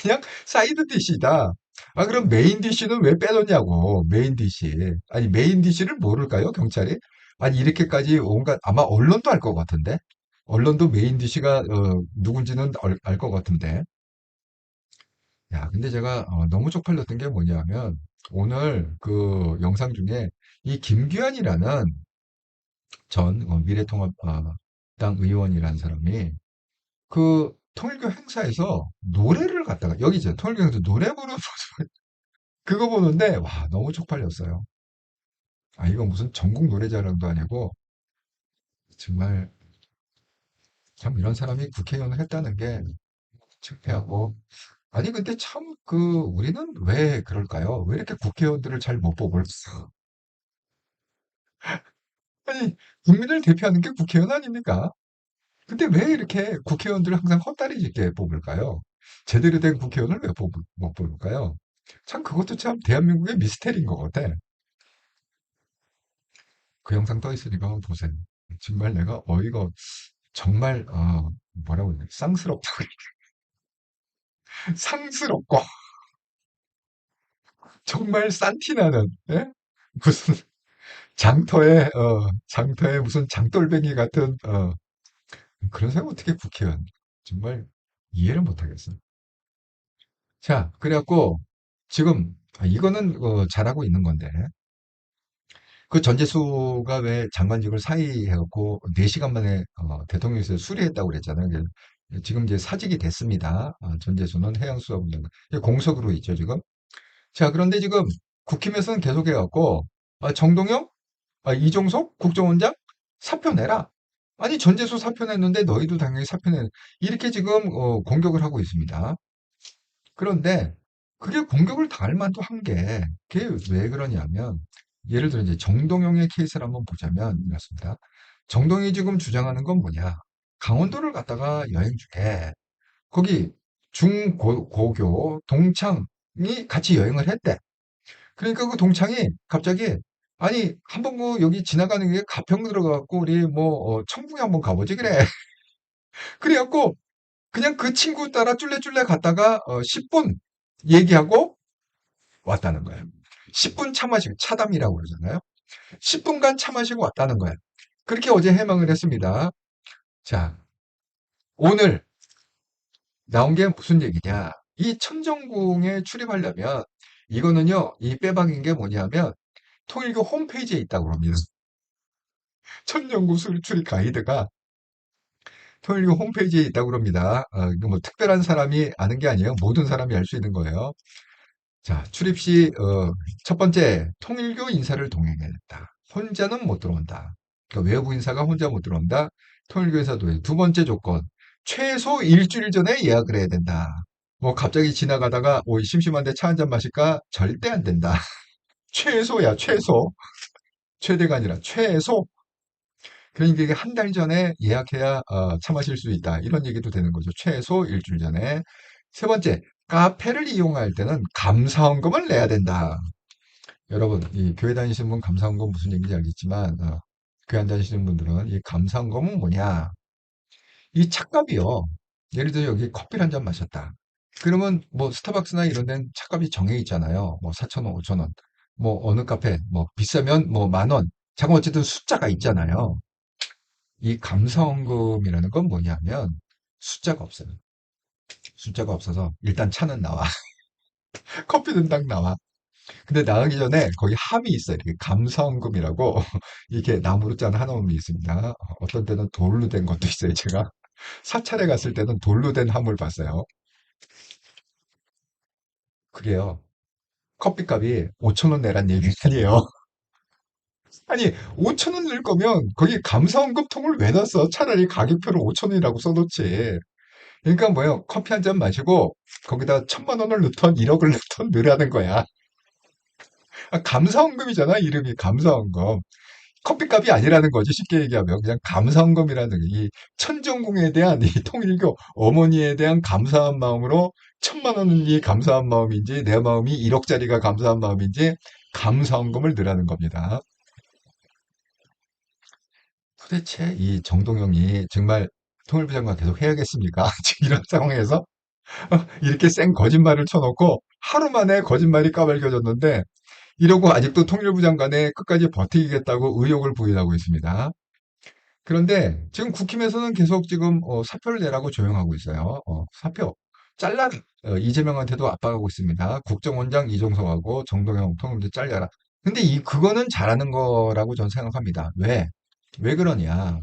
그냥 사이드 디시다. 그럼 메인 디시는 왜 빼놓냐고, 메인 디시. 아니, 메인 디시를 모를까요, 경찰이? 아니, 이렇게까지 온갖, 아마 언론도 알 것 같은데? 언론도 메인 디시가, 누군지는 알 것 같은데. 야, 근데 제가, 너무 쪽팔렸던 게 뭐냐면, 오늘 영상 중에 이 김규현이라는 전 미래통합당 의원이라는 사람이 통일교 행사에서 노래를 갖다가 여기 이제 통일교 행사 노래 부르는 모습을 그거 보는데 와 너무 쪽팔렸어요. 이거 무슨 전국 노래자랑도 아니고 정말 참 이런 사람이 국회의원을 했다는 게 창피하고. 아니 근데 참 우리는 왜 그럴까요? 왜 이렇게 국회의원들을 잘 못 뽑을까? 아니 국민을 대표하는 게 국회의원 아닙니까? 근데 왜 이렇게 국회의원들을 항상 헛다리 짚게 뽑을까요? 제대로 된 국회의원을 왜 못 뽑을까요? 참 그것도 참 대한민국의 미스테리인 것 같아. 그 영상 떠 있으니까 한번 보세요. 정말 내가 정말 뭐라고 해야 돼? 쌍스럽다고 상스럽고 정말 싼티나는 예? 무슨 장터에 무슨 장돌뱅이 같은 그런 사람 어떻게 국회의원 정말 이해를 못하겠어. 자 그래갖고 지금 이거는 잘하고 있는 건데 그 전재수가 왜 장관직을 사의해갖고 4시간 만에 대통령실에 수리했다고 그랬잖아요. 지금 이제 사직이 됐습니다. 전재수는 해양수사분장 공석으로 있죠 지금. 자 그런데 지금 국힘에서는 계속해갖고 정동영, 이종석 국정원장 사표 내라. 아니 전재수 사표 냈는데 너희도 당연히 사표 내. 이렇게 지금 공격을 하고 있습니다. 그런데 그게 공격을 당할 만도 한 게, 그게 왜 그러냐면, 예를 들어 이제 정동영의 케이스를 한번 보자면 이렇습니다. 정동영이 지금 주장하는 건 뭐냐? 강원도를 갔다가 여행 중에 거기 중고교 동창이 같이 여행을 했대. 그러니까 그 동창이 갑자기 아니 한번 여기 지나가는 게 가평 들어가갖고 우리 뭐 청풍에 한번 가보지 그래. 그래갖고 그냥 그 친구 따라 쫄래쫄래 갔다가 10분 얘기하고 왔다는 거예요. 10분 차 마시고 차담이라고 그러잖아요. 10분간 차 마시고 왔다는 거예요. 그렇게 어제 해명을 했습니다. 자, 오늘 나온 게 무슨 얘기냐? 이 천정궁에 출입하려면 이거는요, 이 빼박인 게 뭐냐면 통일교 홈페이지에 있다고 합니다. 천정궁 출입 가이드가 통일교 홈페이지에 있다고 합니다. 이거 뭐 특별한 사람이 아는 게 아니에요. 모든 사람이 알 수 있는 거예요. 자, 출입 시, 첫 번째, 통일교 인사를 동행해야 된다. 혼자는 못 들어온다. 그러니까 외부 인사가 혼자 못 들어온다. 통일교 인사 동행. 두 번째 조건, 최소 일주일 전에 예약을 해야 된다. 뭐 갑자기 지나가다가, 오, 심심한데 차 한 잔 마실까? 절대 안 된다. 최소야, 최소. 최대가 아니라 최소. 그러니까 이게 한 달 전에 예약해야 차 마실 수 있다. 이런 얘기도 되는 거죠. 최소 일주일 전에. 세 번째, 카페를 이용할 때는 감사원금을 내야 된다. 여러분, 이 교회 다니시는 분 감사원금 무슨 얘기인지 알겠지만, 교회 안 다니시는 분들은 이 감사원금은 뭐냐? 이 착값이요. 예를 들어 여기 커피를 한 잔 마셨다. 그러면 뭐 스타벅스나 이런 데는 차값이 정해 있잖아요. 뭐 4,000원, 5,000원. 뭐 어느 카페, 뭐 비싸면 뭐 10,000원. 잠깐 어쨌든 숫자가 있잖아요. 이 감성금이라는 건 뭐냐면 숫자가 없어요. 숫자가 없어서 일단 차는 나와. 커피는 딱 나와. 근데 나가기 전에 거기 함이 있어요. 이렇게 감성금이라고 이게 나무로 짠 한엄이 있습니다. 어떤 때는 돌로 된 것도 있어요. 제가 사찰에 갔을 때는 돌로 된 함을 봤어요. 그게요. 커피값이 5,000원 내란 얘기 아니에요. 아니, 5,000원 낼 거면 거기 감사원금 통을 왜 놨어? 차라리 가격표를 5,000원이라고 써놓지. 그러니까 뭐예요? 커피 한 잔 마시고 거기다 1,000만 원을 넣던 1억을 넣던 넣으라는 거야. 아, 감사원금이잖아. 이름이 감사원금. 커피값이 아니라는 거지. 쉽게 얘기하면 그냥 감사원금이라는 이 천정궁에 대한 이 통일교 어머니에 대한 감사한 마음으로 1,000만 원이 감사한 마음인지 내 마음이 1억짜리가 감사한 마음인지 감사원금을 넣으라는 겁니다. 도대체 이 정동영이 정말 통일부 장관 계속 해야겠습니까? 지금 이런 상황에서 이렇게 쌩 거짓말을 쳐놓고 하루 만에 거짓말이 까발려졌는데 이러고 아직도 통일부 장관에 끝까지 버티겠다고 의욕을 부인하고 있습니다. 그런데 지금 국힘에서는 계속 지금 사표를 내라고 조용하고 있어요. 사표 잘라 이재명한테도 압박하고 있습니다. 국정원장 이종석하고 정동영 통일부 잘려라. 근데 그거는 잘하는 거라고 저는 생각합니다. 왜? 왜 그러냐?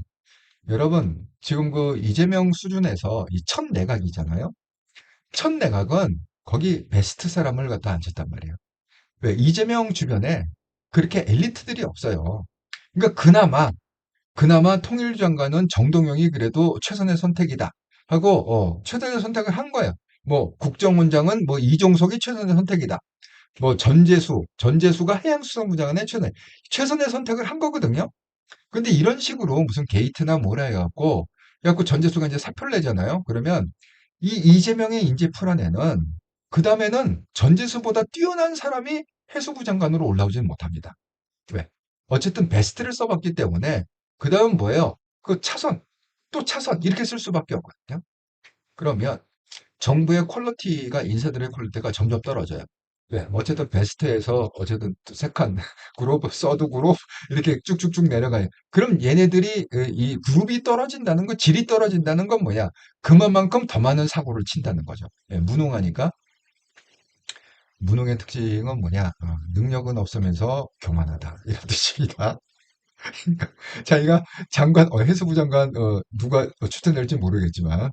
여러분, 지금 그 이재명 수준에서 이 첫 내각이잖아요? 첫 내각은 거기 베스트 사람을 갖다 앉혔단 말이에요. 왜? 이재명 주변에 그렇게 엘리트들이 없어요. 그러니까 그나마 통일부 장관은 정동영이 그래도 최선의 선택이다 하고 최선의 선택을 한 거예요. 뭐 국정원장은 뭐 이종석이 최선의 선택이다. 뭐 전재수가 해양수산부 장관의 최선의 선택을 한 거거든요. 근데 이런 식으로 무슨 게이트나 뭐라 해갖고 전재수가 이제 사표를 내잖아요. 그러면 이 이재명의 인재 풀어내는 그 다음에는 전재수보다 뛰어난 사람이 해수부 장관으로 올라오지는 못합니다. 왜? 어쨌든 베스트를 써봤기 때문에 그 다음 뭐예요? 그 차선, 또 차선 이렇게 쓸 수밖에 없거든요. 그러면 정부의 퀄리티가 인사들의 퀄리티가 점점 떨어져요. 왜? 어쨌든 베스트에서 어쨌든 세 칸 그룹, 서드 그룹 이렇게 쭉쭉쭉 내려가요. 그럼 얘네들이 이 그룹이 떨어진다는 건 질이 떨어진다는 건 뭐야? 그만큼 더 많은 사고를 친다는 거죠. 예, 무능하니까 무능의 특징은 뭐냐? 능력은 없으면서 교만하다 이런 뜻입니다. 자기가 장관, 해수부 장관, 누가 추천될지 모르겠지만,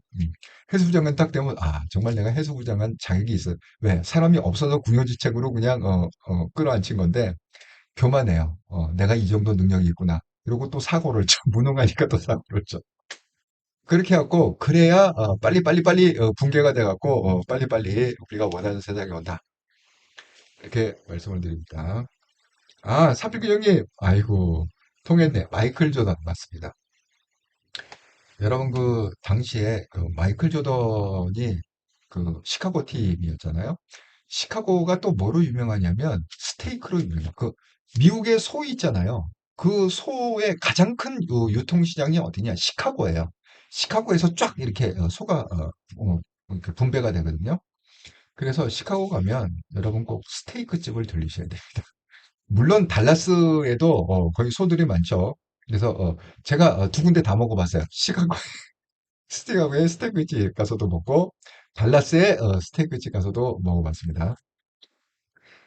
해수부 장관 딱 되면, 정말 내가 해수부 장관 자격이 있어. 왜? 사람이 없어서 궁여지책으로 그냥, 끌어안친 건데, 교만해요. 내가 이 정도 능력이 있구나. 그리고 또 사고를 쳐. 무능하니까 또 사고를 쳐. 그렇게 해갖고, 그래야, 빨리, 붕괴가 돼갖고, 빨리빨리 우리가 원하는 세상이 온다. 이렇게 말씀을 드립니다. 사필규 형님, 아이고, 통했네. 마이클 조던 맞습니다. 여러분 당시에 그 마이클 조던이 그 시카고 팀이었잖아요. 시카고가 또 뭐로 유명하냐면 스테이크로 유명해요. 그 미국의 소 있잖아요. 그 소의 가장 큰 유통시장이 어디냐? 시카고예요. 시카고에서 쫙 이렇게 소가 이렇게 분배가 되거든요. 그래서 시카고 가면 여러분 꼭 스테이크 집을 들리셔야 돼요. 물론 달라스에도 거기 소들이 많죠. 그래서 제가 두 군데 다 먹어봤어요. 시카고의 스테이크집 가서도 먹고 달라스의 스테이크집 가서도 먹어봤습니다.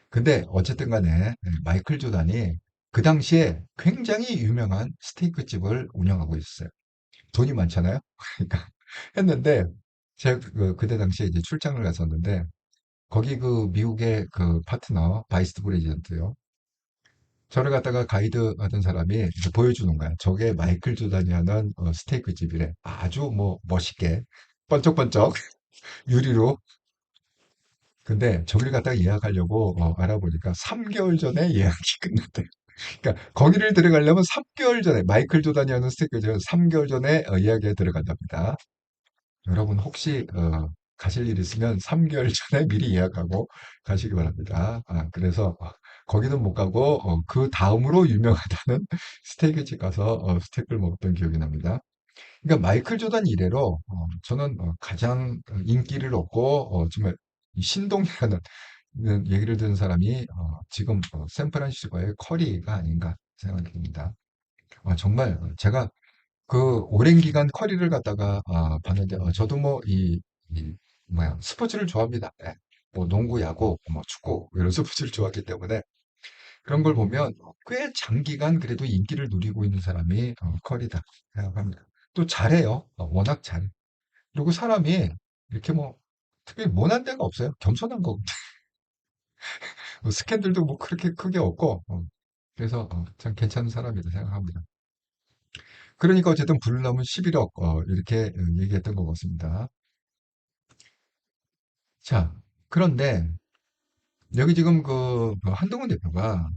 근데 어쨌든 간에 마이클 조단이 그 당시에 굉장히 유명한 스테이크집을 운영하고 있었어요. 돈이 많잖아요. 그러니까 했는데 제가 그때 당시에 이제 출장을 갔었는데 거기 그 미국의 그 파트너 바이스 프레지던트요. 저를 갖다가 가이드 하던 사람이 이제 보여주는 거야. 저게 마이클 조단이 하는 스테이크 집이래. 아주 뭐 멋있게 번쩍번쩍 유리로. 근데 저기를 갖다가 예약하려고 알아보니까 3개월 전에 예약이 끝났대. 그러니까 거기를 들어가려면 3개월 전에 마이클 조단이 하는 스테이크 집은 3개월 전에 예약에 들어간답니다. 여러분 혹시 가실 일 있으면 3개월 전에 미리 예약하고 가시기 바랍니다. 그래서 거기는 못 가고 그 다음으로 유명하다는 스테이크집 가서 스테이크를 먹었던 기억이 납니다. 그러니까 마이클 조던 이래로 저는 가장 인기를 얻고 정말 이 신동이라는 얘기를 듣는 사람이 지금 샌프란시스코의 커리가 아닌가 생각이 듭니다. 정말 제가 그 오랜 기간 커리를 갖다가 봤는데 저도 뭐 뭐야 스포츠를 좋아합니다. 예. 뭐 농구, 야구, 뭐 축구 이런 스포츠를 좋아하기 때문에 그런 걸 보면 꽤 장기간 그래도 인기를 누리고 있는 사람이 커리다 생각합니다. 또 잘해요. 워낙 잘해. 그리고 사람이 이렇게 뭐 특별히 모난 데가 없어요. 겸손한 거. 뭐 스캔들도 뭐 그렇게 크게 없고 그래서 참 괜찮은 사람이다 생각합니다. 그러니까 어쨌든 불남은 11억 이렇게 얘기했던 것 같습니다. 자, 그런데 여기 지금 그 한동훈 대표가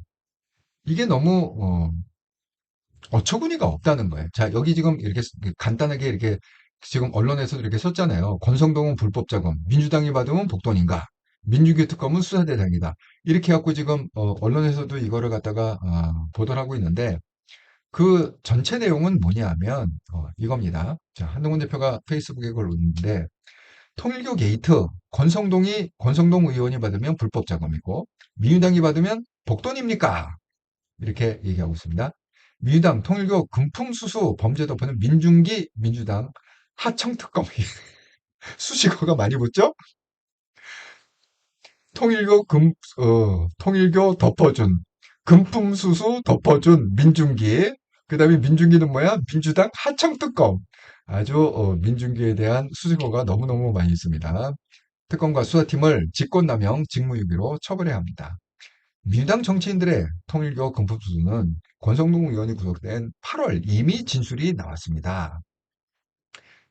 이게 너무 어처구니가 없다는 거예요. 자, 여기 지금 이렇게 간단하게 이렇게 지금 언론에서도 이렇게 썼잖아요. 권성동은 불법 자금, 민주당이 받으면 복돈인가? 민주규 특검은 수사 대상이다. 이렇게 해갖고 지금 언론에서도 이거를 갖다가 보도를 하고 있는데 그 전체 내용은 뭐냐 하면 이겁니다. 자, 한동훈 대표가 페이스북에 그걸 올렸는데 통일교 게이트 권성동 의원이 받으면 불법 자금이고 민주당이 받으면 복돈입니까? 이렇게 얘기하고 있습니다. 민주당 통일교 금품수수 범죄 덮어는 민중기 민주당 하청특검 수식어가 많이 붙죠? 통일교 덮어준 금품수수 덮어준 민중기 그다음에 민중기는 뭐야? 민주당 하청특검 아주 민중기에 대한 수식어가 너무너무 많이 있습니다. 특검과 수사팀을 직권남용 직무유기로 처벌해야 합니다. 민주당 정치인들의 통일교 금품수수는 권성동 의원이 구속된 8월 이미 진술이 나왔습니다.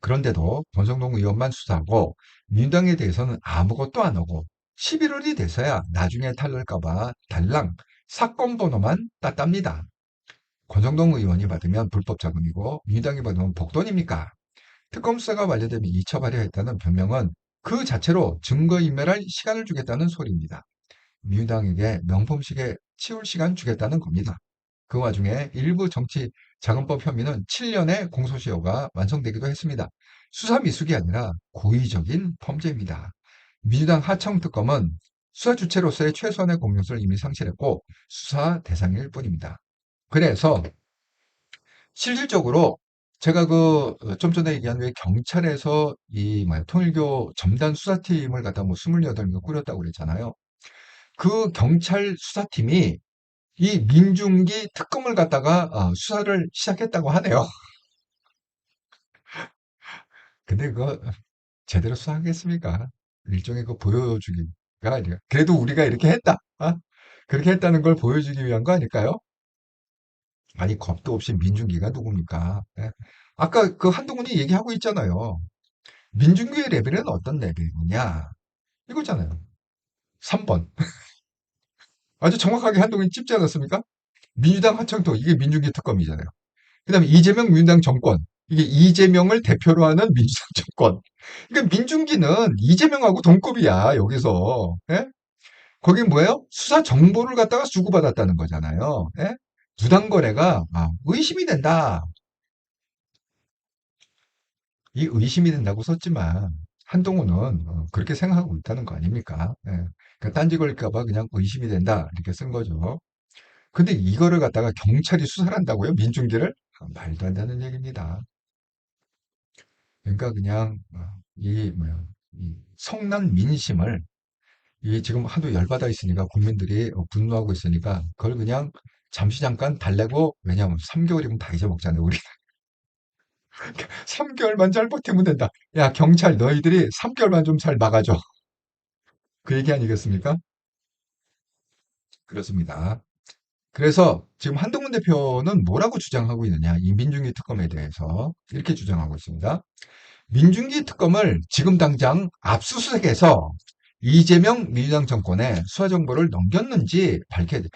그런데도 권성동 의원만 수사하고 민주당에 대해서는 아무것도 안 하고 11월이 돼서야 나중에 탈날까봐 달랑 사건 번호만 땄답니다. 권성동 의원이 받으면 불법 자금이고 민주당이 받으면 복돈입니까? 특검 수사가 완료되면 이첩하려 했다는 변명은 그 자체로 증거인멸할 시간을 주겠다는 소리입니다. 민주당에게 명품시계 치울 시간 주겠다는 겁니다. 그 와중에 일부 정치자금법 혐의는 7년의 공소시효가 완성되기도 했습니다. 수사 미숙이 아니라 고의적인 범죄입니다. 민주당 하청특검은 수사 주체로서의 최소한의 공정성을 이미 상실했고 수사 대상일 뿐입니다. 그래서 실질적으로 제가 좀 전에 얘기한 왜 경찰에서 통일교 첨단 수사팀을 갖다 뭐 28명 꾸렸다고 그랬잖아요. 그 경찰 수사팀이 이 민중기 특검을 갖다가 수사를 시작했다고 하네요. 근데 그거 제대로 수사하겠습니까? 일종의 그 보여주기가 아니라 그래도 우리가 이렇게 했다. 그렇게 했다는 걸 보여주기 위한 거 아닐까요? 아니 겁도 없이 민중기가 누굽니까? 예? 아까 그 한동훈이 얘기하고 있잖아요. 민중기의 레벨은 어떤 레벨이냐? 이거잖아요. 3번. 아주 정확하게 한동훈이 찝지 않았습니까? 민주당 하청도 이게 민중기 특검이잖아요. 그다음에 이재명 민주당 정권. 이게 이재명을 대표로 하는 민주당 정권. 그러니까 민중기는 이재명하고 동급이야, 여기서. 예? 거기 뭐예요? 수사 정보를 갖다가 주고받았다는 거잖아요. 예? 부당 거래가 의심이 된다. 이 의심이 된다고 썼지만 한동훈은 그렇게 생각하고 있다는 거 아닙니까? 예. 그러니까 딴지 걸릴까 봐 그냥 의심이 된다. 이렇게 쓴 거죠. 근데 이거를 갖다가 경찰이 수사를 한다고요? 민중기를? 말도 안 되는 얘기입니다. 그러니까 그냥 이 성난 민심을 이 지금 하도 열받아 있으니까 국민들이 분노하고 있으니까 그걸 그냥 잠시 잠깐 달래고 왜냐하면 3개월이면 다 잊어먹잖아요. 우리 3개월만 잘 버티면 된다. 야 경찰 너희들이 3개월만 좀 잘 막아줘. 그 얘기 아니겠습니까? 그렇습니다. 그래서 지금 한동훈 대표는 뭐라고 주장하고 있느냐? 이 민중기 특검에 대해서 이렇게 주장하고 있습니다. 민중기 특검을 지금 당장 압수수색해서 이재명 민주당 정권에 수사 정보를 넘겼는지 밝혀야 돼.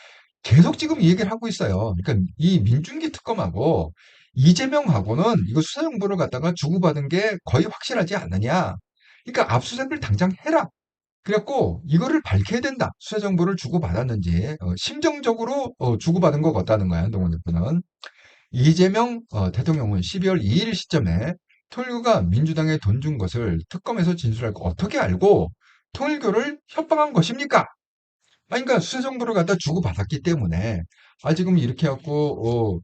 계속 지금 이 얘기를 하고 있어요. 그러니까 이 민중기 특검하고 이재명하고는 이거 수사 정보를 갖다가 주고받은 게 거의 확실하지 않느냐. 그러니까 압수수색을 당장 해라. 그래갖고 이거를 밝혀야 된다. 수사 정보를 주고받았는지 심정적으로 주고받은 것 같다는 거야. 한동훈 대표는. 이재명 대통령은 12월 2일 시점에 통일교가 민주당에 돈 준 것을 특검에서 진술하고 어떻게 알고 통일교를 협박한 것입니까? 아니, 그러니까 수사 정보를 갖다 주고받았기 때문에, 지금 이렇게 해갖고,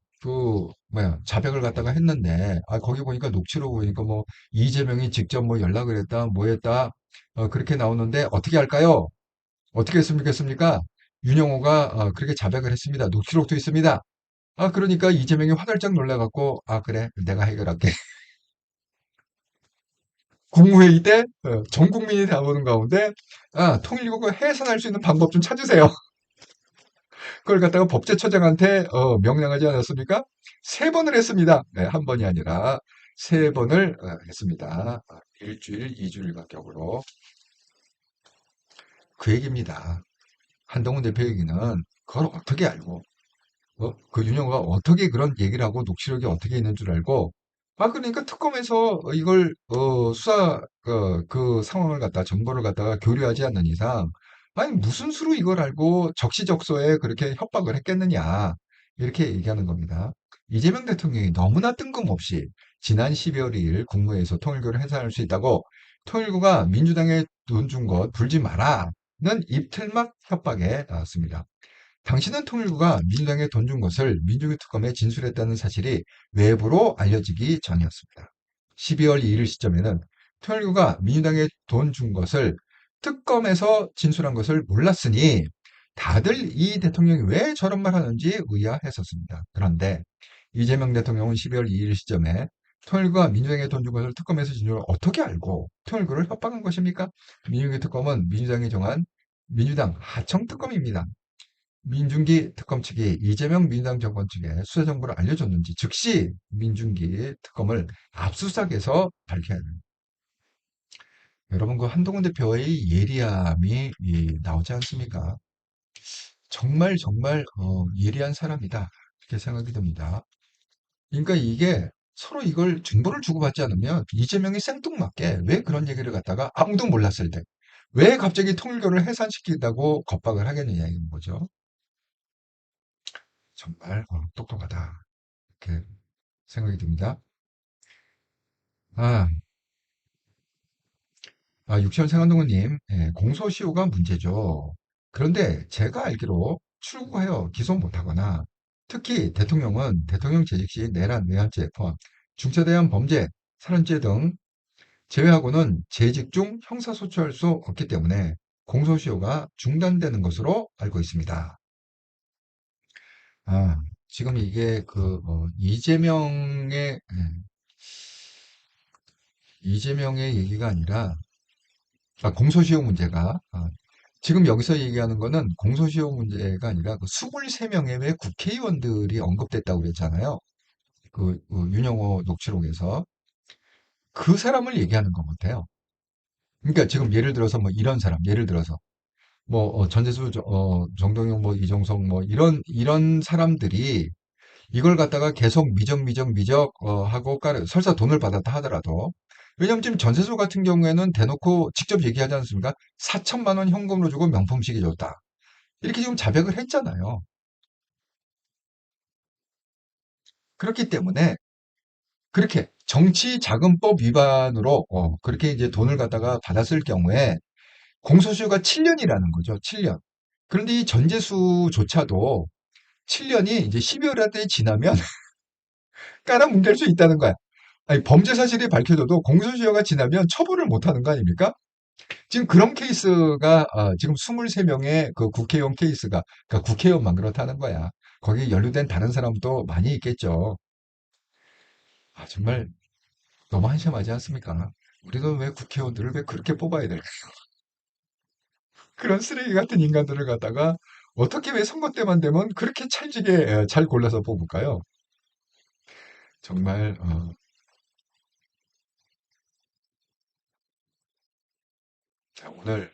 자백을 갖다가 했는데, 거기 보니까 녹취록 보니까 뭐, 이재명이 직접 뭐 연락을 했다, 뭐 했다, 그렇게 나오는데, 어떻게 할까요? 어떻게 했습니까? 윤영호가, 그렇게 자백을 했습니다. 녹취록도 있습니다. 그러니까 이재명이 화들짝 놀라갖고, 그래, 내가 해결할게. 국무회의 때, 전 국민이 다 보는 가운데, 통일국을 해산할 수 있는 방법 좀 찾으세요. 그걸 갖다가 법제처장한테 명령하지 않았습니까? 세 번을 했습니다. 네, 한 번이 아니라 세 번을 했습니다. 일주일, 이주일 간격으로. 그 얘기입니다. 한동훈 대표 얘기는 그걸 어떻게 알고, 그 윤영호가 어떻게 그런 얘기를 하고 녹취록이 어떻게 있는 줄 알고, 그러니까 특검에서 이걸 수사 그 상황을 갖다 정보를 갖다가 교류하지 않는 이상, 아니 무슨 수로 이걸 알고 적시적소에 그렇게 협박을 했겠느냐, 이렇게 얘기하는 겁니다. 이재명 대통령이 너무나 뜬금없이 지난 12월 2일 국무회의에서 통일교를 해산할 수 있다고, 통일교가 민주당에 돈 준 것 불지 마라는 입틀막 협박에 나왔습니다. 당신은 통일부가 민주당에 돈 준 것을 민중의 특검에 진술했다는 사실이 외부로 알려지기 전이었습니다. 12월 2일 시점에는 통일부가 민주당에 돈 준 것을 특검에서 진술한 것을 몰랐으니 다들 이 대통령이 왜 저런 말 하는지 의아했었습니다. 그런데 이재명 대통령은 12월 2일 시점에 통일부가 민주당에 돈 준 것을 특검에서 진술을 어떻게 알고 통일부를 협박한 것입니까? 민중의 특검은 민주당이 정한 민주당 하청 특검입니다. 민중기 특검 측이 이재명 민주당 정권 측에 수사 정보를 알려줬는지 즉시 민중기 특검을 압수수색해서 밝혀야 됩니다. 여러분, 그 한동훈 대표의 예리함이 나오지 않습니까? 정말 정말 예리한 사람이다, 이렇게 생각이 듭니다. 그러니까 이게 서로 이걸 정보를 주고받지 않으면 이재명이 생뚱맞게 왜 그런 얘기를 갖다가 아무도 몰랐을 때 왜 갑자기 통일교를 해산시킨다고 겁박을 하겠느냐, 이런 거죠. 정말 똑똑하다, 이렇게 생각이 듭니다. 아, 육시원 생활동원님, 예, 공소시효가 문제죠. 그런데 제가 알기로 출구하여 기소 못하거나, 특히 대통령은 대통령 재직 시 내란, 외환죄 포함, 중차대한 범죄, 살인죄 등 제외하고는 재직 중 형사소추할 수 없기 때문에 공소시효가 중단되는 것으로 알고 있습니다. 지금 이게 이재명의 얘기가 아니라, 공소시효 문제가, 지금 여기서 얘기하는 거는 공소시효 문제가 아니라 그 23명의 왜 국회의원들이 언급됐다고 그랬잖아요. 윤영호 녹취록에서. 그 사람을 얘기하는 것 같아요. 그러니까 지금 예를 들어서 뭐 이런 사람, 예를 들어서 뭐 전재수, 정동영, 뭐 이종석, 뭐 이런 사람들이 이걸 갖다가 계속 미적 하고 설사 돈을 받았다 하더라도, 왜냐면 지금 전세소 같은 경우에는 대놓고 직접 얘기하지 않습니까? 4천만 원 현금으로 주고 명품시계 줬다, 이렇게 지금 자백을 했잖아요. 그렇기 때문에 그렇게 정치자금법 위반으로 그렇게 이제 돈을 갖다가 받았을 경우에 공소시효가 7년이라는 거죠. 7년. 그런데 이 전재수조차도 7년이 이제 12월 달에 지나면 깔아뭉갤 수 있다는 거야. 아니, 범죄 사실이 밝혀져도 공소시효가 지나면 처벌을 못 하는 거 아닙니까? 지금 그런 케이스가, 지금 23명의 그 국회의원 케이스가, 그러니까 국회의원만 그렇다는 거야. 거기에 연루된 다른 사람도 많이 있겠죠. 정말 너무 한심하지 않습니까? 우리도 왜 국회의원들을 왜 그렇게 뽑아야 될까? 그런 쓰레기 같은 인간들을 갖다가 어떻게 왜 선거 때만 되면 그렇게 찰지게 잘 골라서 뽑을까요? 정말, 자, 오늘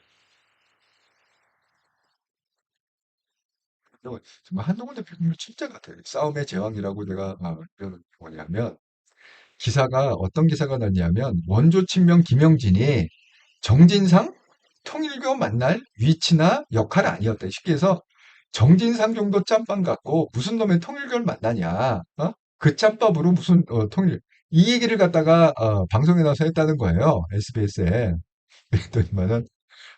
정말 한동훈 대표님 진짜 같아요. 싸움의 제왕이라고 제가 표현을 뭐냐면, 기사가 어떤 기사가 났냐면, 원조 친명 김영진이 정진상 통일교 만날 위치나 역할 아니었다. 쉽게 해서 정진상 정도 짬밥 갖고 무슨 놈의 통일교를 만나냐? 그 짬밥으로 무슨 이 얘기를 갖다가 방송에 나와서 했다는 거예요. SBS에. 그랬더니만은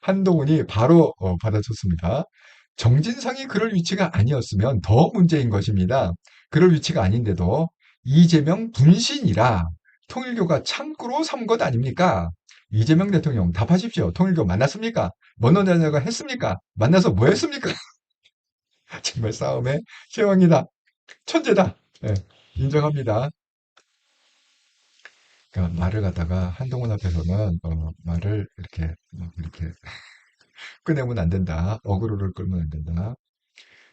한동훈이 바로 받아쳤습니다. 정진상이 그럴 위치가 아니었으면 더 문제인 것입니다. 그럴 위치가 아닌데도 이재명 분신이라 통일교가 창구로 삼은 것 아닙니까? 이재명 대통령 답하십시오. 통일교 만났습니까? 먼언자녀가 했습니까? 만나서 뭐 했습니까? 정말 싸움의 제왕이다. 천재다. 예, 인정합니다. 그러니까 말을 갖다가 한동훈 앞에서는 말을 이렇게 꺼내면 안 된다. 어그로를 끌면 안 된다.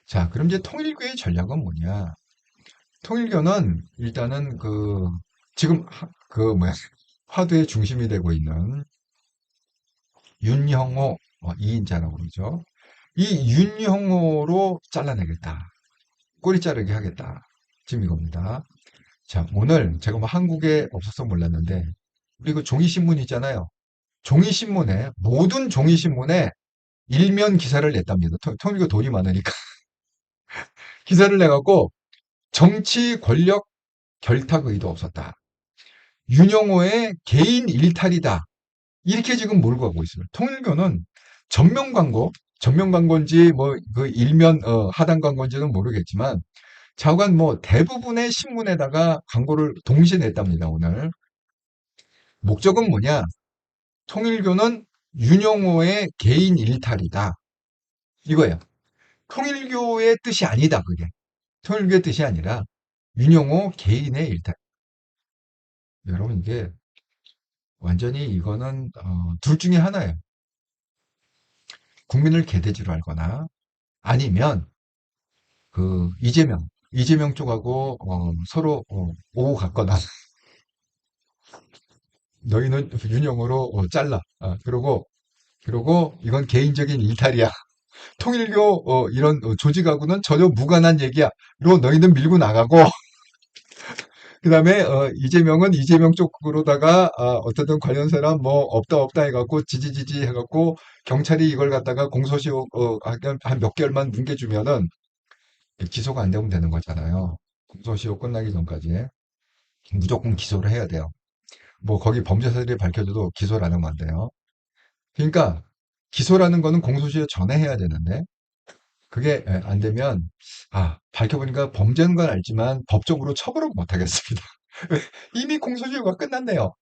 자, 그럼 이제 통일교의 전략은 뭐냐? 통일교는 일단은 지금 화두의 중심이 되고 있는 윤형호 2인자라고 그러죠. 이 윤형호로 잘라내겠다. 꼬리 자르게 하겠다. 지금 이겁니다. 자, 오늘 제가 뭐 한국에 없어서 몰랐는데 우리 그 종이신문 있잖아요. 종이신문에 모든 종이신문에 일면 기사를 냈답니다. 통일교 돈이 많으니까 기사를 내갖고 정치 권력 결탁 의도 없었다. 윤영호의 개인 일탈이다. 이렇게 지금 몰고 가고 있습니다. 통일교는 전면 광고인지 뭐 그 일면 하단 광고인지는 모르겠지만 좌우간 뭐 대부분의 신문에다가 광고를 동시에 냈답니다. 오늘 목적은 뭐냐? 통일교는 윤영호의 개인 일탈이다. 이거예요. 통일교의 뜻이 아니다. 그게 통일교의 뜻이 아니라 윤영호 개인의 일탈. 여러분 이게 완전히 이거는 둘 중에 하나예요. 국민을 개돼지로 알거나 아니면 이재명 쪽하고 서로 오고 갔거나 너희는 윤영호로 잘라. 그러고 이건 개인적인 일탈이야. 통일교 이런 조직하고는 전혀 무관한 얘기야. 로 너희는 밀고 나가고 그다음에 이재명은 이재명 쪽으로다가 어쨌든 관련 사람 뭐 없다 해갖고 지지지지 해갖고 경찰이 이걸 갖다가 공소시효 한 몇 개월만 뭉개주면은 기소가 안 되면 되는 거잖아요. 공소시효 끝나기 전까지 무조건 기소를 해야 돼요. 뭐 거기 범죄 사실이 밝혀져도 기소를 안 하면 안 돼요. 그러니까 기소라는 거는 공소시효 전에 해야 되는데 그게 안 되면 밝혀보니까 범죄인 건 알지만 법적으로 처벌을 못 하겠습니다. 이미 공소시효가 끝났네요.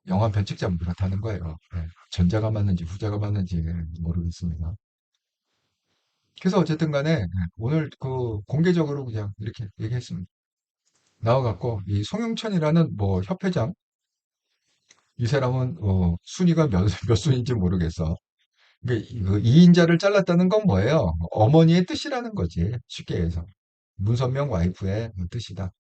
영화 편집자분 그렇다는 거예요. 전자가 맞는지 후자가 맞는지 모르겠습니다. 그래서 어쨌든 간에 오늘 공개적으로 그냥 이렇게 얘기했습니다. 나와갖고 이 송영천이라는 뭐 협회장 이 사람은 순위가 몇 순위인지 모르겠어. 그 2인자를 잘랐다는 건 뭐예요? 어머니의 뜻이라는 거지. 쉽게 해서. 문선명 와이프의 뜻이다.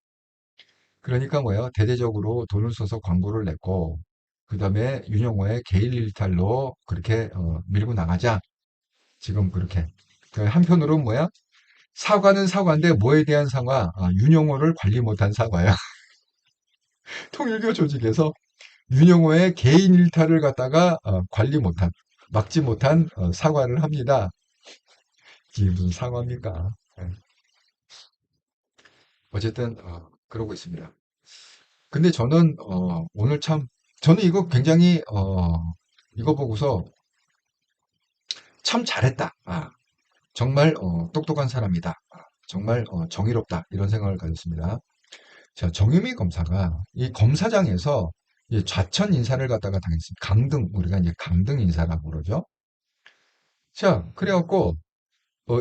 그러니까 뭐예요? 대대적으로 돈을 써서 광고를 냈고 그 다음에 윤영호의 개인 일탈로 그렇게 밀고 나가자. 지금 그렇게. 한편으로는 뭐야? 사과는 사과인데 뭐에 대한 사과? 윤영호를 관리 못한 사과야. 통일교 조직에서 윤영호의 개인 일탈을 갖다가 막지 못한 사과를 합니다. 이게 무슨 사과입니까? 예. 어쨌든 그러고 있습니다. 근데 저는 오늘 저는 이거 굉장히 이거 보고서 참 잘했다. 정말 똑똑한 사람이다. 정말 정의롭다. 이런 생각을 가졌습니다. 자, 정유미 검사가 이 검사장에서 이 좌천 인사를 갖다가 당했습니다. 우리가 이제 강등 인사라고 그러죠. 자, 그래갖고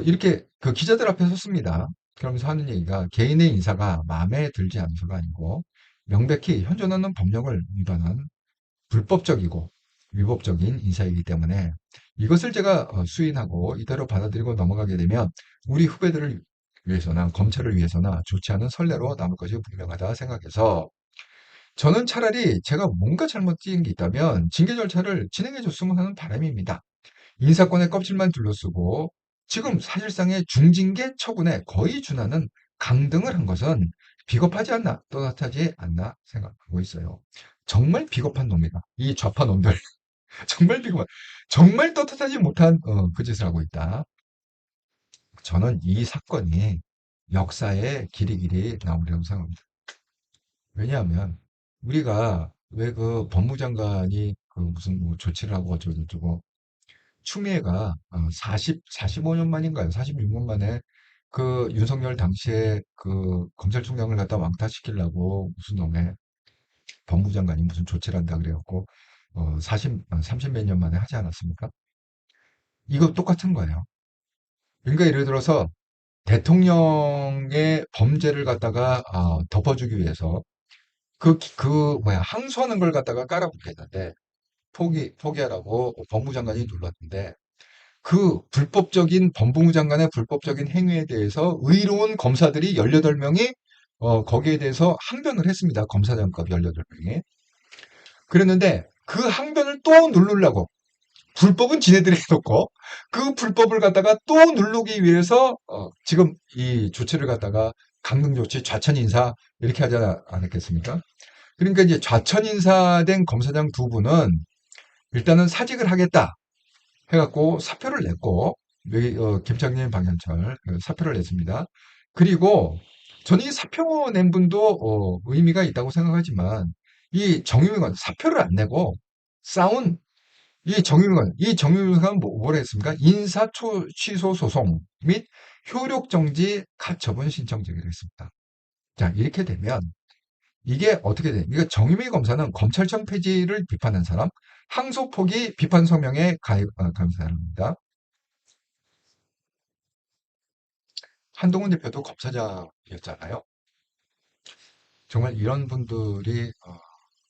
이렇게 그 기자들 앞에 섰습니다. 그러면서 하는 얘기가 개인의 인사가 마음에 들지 않아서가 아니고 명백히 현존하는 법령을 위반한 불법적이고 위법적인 인사이기 때문에 이것을 제가 수인하고 이대로 받아들이고 넘어가게 되면 우리 후배들을 위해서나 검찰을 위해서나 좋지 않은 선례로 남을 것이 분명하다 생각해서 저는 차라리 제가 뭔가 잘못 지은 게 있다면 징계 절차를 진행해 줬으면 하는 바람입니다. 인사권의 껍질만 둘러쓰고 지금 사실상의 중징계 처분에 거의 준하는 강등을 한 것은 비겁하지 않나, 또렷하지 않나 생각하고 있어요. 정말 비겁한 놈이다. 이 좌파 놈들. 정말 비겁한, 정말 떳떳하지 못한 그 짓을 하고 있다. 저는 이 사건이 역사의 길이길이 남으리라고 생각합니다. 왜냐하면 우리가 왜 그 법무장관이 그 무슨 뭐 조치를 하고 어쩌고저쩌고 추미애가 45년 만인가요? 46년 만에 그 윤석열 당시에 그 검찰총장을 갖다 왕따시키려고 무슨 놈의 법무장관이 무슨 조치를 한다 그래갖고 30 몇 년 만에 하지 않았습니까? 이거 똑같은 거예요. 그러니까 예를 들어서 대통령의 범죄를 갖다가 덮어주기 위해서 뭐야 항소하는 걸 갖다가 깔아붙였는데 포기하라고 법무장관이 눌렀는데 그 불법적인 법무부 장관의 불법적인 행위에 대해서 의로운 검사들이 18명이 거기에 대해서 항변을 했습니다. 검사장급 18명이. 그랬는데 그 항변을 또 누르려고 불법은 지네들이 해놓고 그 불법을 갖다가 또 누르기 위해서 지금 이 조치를 갖다가 강등 조치, 좌천 인사 이렇게 하지 않았겠습니까? 그러니까 이제 좌천 인사된 검사장 두 분은 일단은 사직을 하겠다 해갖고 사표를 냈고 여기 김창진 방현철 사표를 냈습니다. 그리고 저는 이 사표 낸 분도 의미가 있다고 생각하지만 이 정유미관 사표를 안 내고 싸운 이 정유미관 뭐라 했습니까? 취소 소송 및 효력 정지 가처분 신청 제기를 했습니다. 자 이렇게 되면 이게 어떻게 돼? 이거 정유미 검사는 검찰청 폐지를 비판한 사람, 항소 포기 비판 서명에 가입한 사람입니다. 한동훈 대표도 검사장이었잖아요. 정말 이런 분들이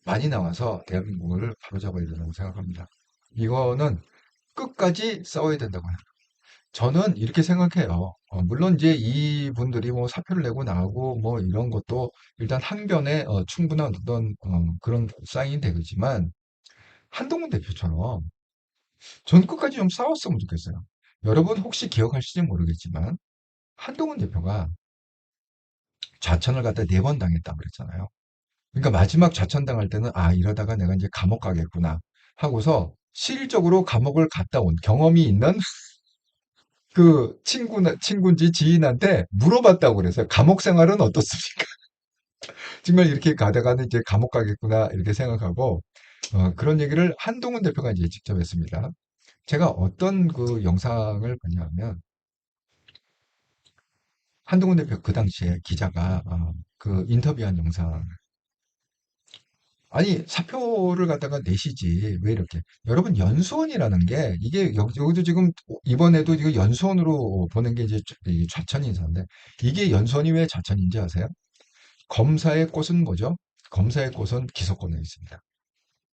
많이 나와서 대한민국을 바로잡아야 된다고 생각합니다. 이거는 끝까지 싸워야 된다고 합니다. 저는 이렇게 생각해요. 물론 이제 이분들이 뭐 사표를 내고 나가고 뭐 이런 것도 일단 항변에 충분한 어떤 그런 사인이 되겠지만 한동훈 대표처럼 전 끝까지 좀 싸웠으면 좋겠어요. 여러분 혹시 기억하실지 모르겠지만 한동훈 대표가 좌천을 갖다 4번 당했다고 그랬잖아요. 그러니까 마지막 좌천 당할 때는 이러다가 내가 이제 감옥 가겠구나 하고서 실질적으로 감옥을 갔다 온 경험이 있는 그 친구인지 지인한테 물어봤다고 그래서요. 감옥 생활은 어떻습니까? 정말 이렇게 가다가는 이제 감옥 가겠구나 이렇게 생각하고 그런 얘기를 한동훈 대표가 이제 직접 했습니다. 제가 어떤 그 영상을 봤냐면 한동훈 대표 그 당시에 기자가 그 인터뷰한 영상 아니 사표를 갖다가 내시지 왜 이렇게 여러분 연수원이라는 게 이게 여기도 지금 이번에도 이거 연수원으로 보낸 게 이제 이 좌천 인사인데 이게 연수원이 왜 좌천인지 아세요? 검사의 꽃은 뭐죠? 검사의 꽃은 기소권에 있습니다.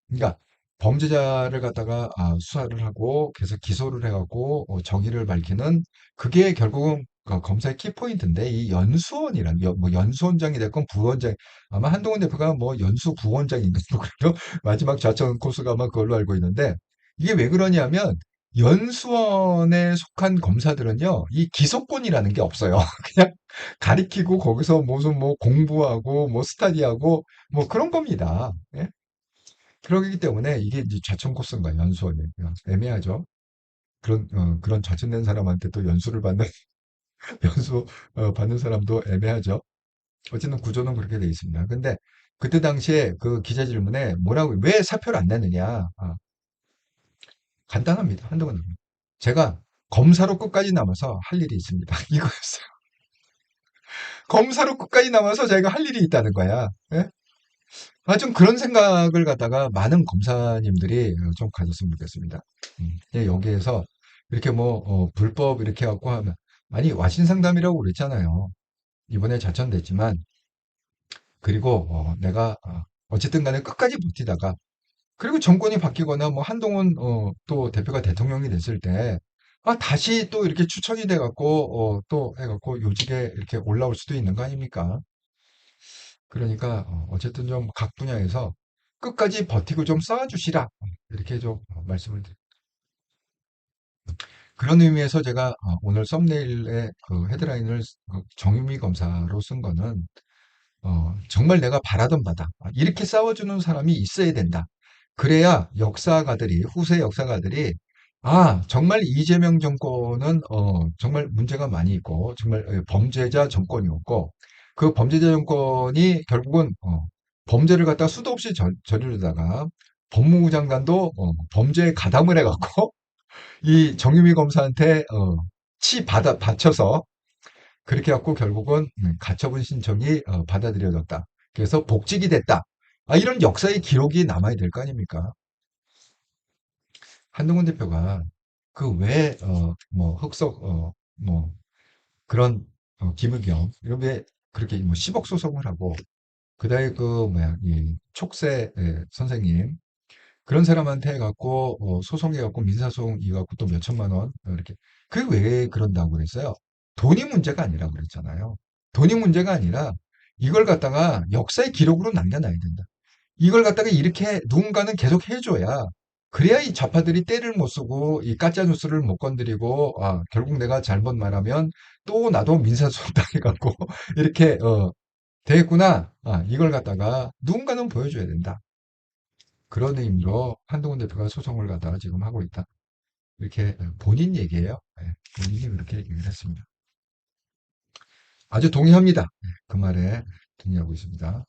그러니까 범죄자를 갖다가 수사를 하고 그래서 기소를 해갖고 정의를 밝히는 그게 결국은 그 검사의 키포인트인데 이 연수원이란 뭐 연수원장이 됐건 부원장 아마 한동훈 대표가 뭐 연수 부원장인가 뭐 그래요 마지막 좌천 코스가 아마 그걸로 알고 있는데 이게 왜 그러냐면 연수원에 속한 검사들은요 이 기소권이라는 게 없어요 그냥 가리키고 거기서 무슨 뭐 공부하고 뭐 스터디하고 뭐 그런 겁니다. 예? 그러기 때문에 이게 이제 좌천 코스인가 연수원이 애매하죠. 그런 좌천된 사람한테 또 연수를 받는 연수 받는 사람도 애매하죠. 어쨌든 구조는 그렇게 돼 있습니다. 근데 그때 당시에 그 기자 질문에 뭐라고 왜 사표를 안 내느냐? 간단합니다. 한동훈은 제가 검사로 끝까지 남아서 할 일이 있습니다. 이거였어요. 검사로 끝까지 남아서 제가 할 일이 있다는 거야. 예? 좀 그런 생각을 갖다가 많은 검사님들이 좀 가졌으면 좋겠습니다. 예, 여기에서 이렇게 뭐 불법 이렇게 갖고 하면 아니 와신 상담이라고 그랬잖아요. 이번에 좌천됐지만 그리고 내가 어쨌든 간에 끝까지 버티다가 그리고 정권이 바뀌거나 뭐 한동훈 또 대표가 대통령이 됐을 때 다시 또 이렇게 추천이 돼 갖고 또 해갖고 요직에 이렇게 올라올 수도 있는 거 아닙니까? 그러니까 어쨌든 좀 각 분야에서 끝까지 버티고 좀 쌓아주시라 이렇게 좀 말씀을 드립니다. 그런 의미에서 제가 오늘 썸네일에 그 헤드라인을 정유미 검사로 쓴 거는 정말 내가 바라던 바다 이렇게 싸워주는 사람이 있어야 된다. 그래야 역사가들이 후세 역사가들이 정말 이재명 정권은 정말 문제가 많이 있고 정말 범죄자 정권이었고 그 범죄자 정권이 결국은 범죄를 갖다 수도 없이 저지르다가 법무부 장관도 범죄에 가담을 해갖고 이 정유미 검사한테 치 받쳐서 그렇게 갖고 결국은 가처분 신청이 받아들여졌다. 그래서 복직이 됐다. 이런 역사의 기록이 남아야 될 거 아닙니까? 한동훈 대표가 그 왜, 뭐, 흑석, 뭐, 그런, 김의겸, 이런 왜 그렇게 뭐 10억 소송을 하고, 그다음에 그, 뭐야, 이 촉새 선생님, 그런 사람한테 해갖고, 소송해갖고, 민사소송 이갖고 또 몇 천만 원, 이렇게. 그게 왜 그런다고 그랬어요? 돈이 문제가 아니라고 그랬잖아요. 돈이 문제가 아니라, 이걸 갖다가 역사의 기록으로 남겨놔야 된다. 이걸 갖다가 이렇게 누군가는 계속 해줘야 그래야 이 좌파들이 때를 못 쓰고 이 가짜 뉴스를 못 건드리고 결국 내가 잘못 말하면 또 나도 민사소송 당해갖고 이렇게 되겠구나. 이걸 갖다가 누군가는 보여줘야 된다. 그런 의미로 한동훈 대표가 소송을 갖다가 지금 하고 있다. 이렇게 본인 얘기예요. 예, 본인이 그렇게 얘기를 했습니다. 아주 동의합니다. 그 말에 동의하고 있습니다.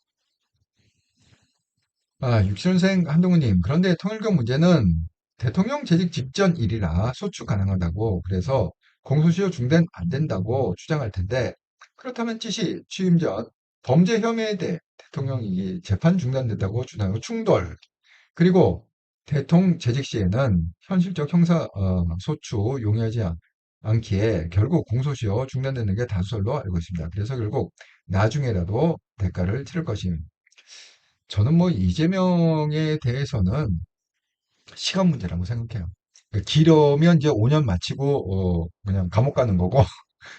육선생 한동훈님, 그런데 통일교 문제는 대통령 재직 직전 일이라 소추 가능하다고, 그래서 공소시효 중단 안 된다고 주장할 텐데, 그렇다면 취임 전 범죄 혐의에 대해 대통령이 재판 중단됐다고 주장하고 충돌, 그리고 대통령 재직 시에는 현실적 형사 소추 용이하지 않기에 결국 공소시효 중단되는 게 다수설로 알고 있습니다. 그래서 결국 나중에라도 대가를 치를 것입니다. 저는 뭐 이재명에 대해서는 시간 문제라고 생각해요. 그러니까 길으면 이제 5년 마치고 그냥 감옥 가는 거고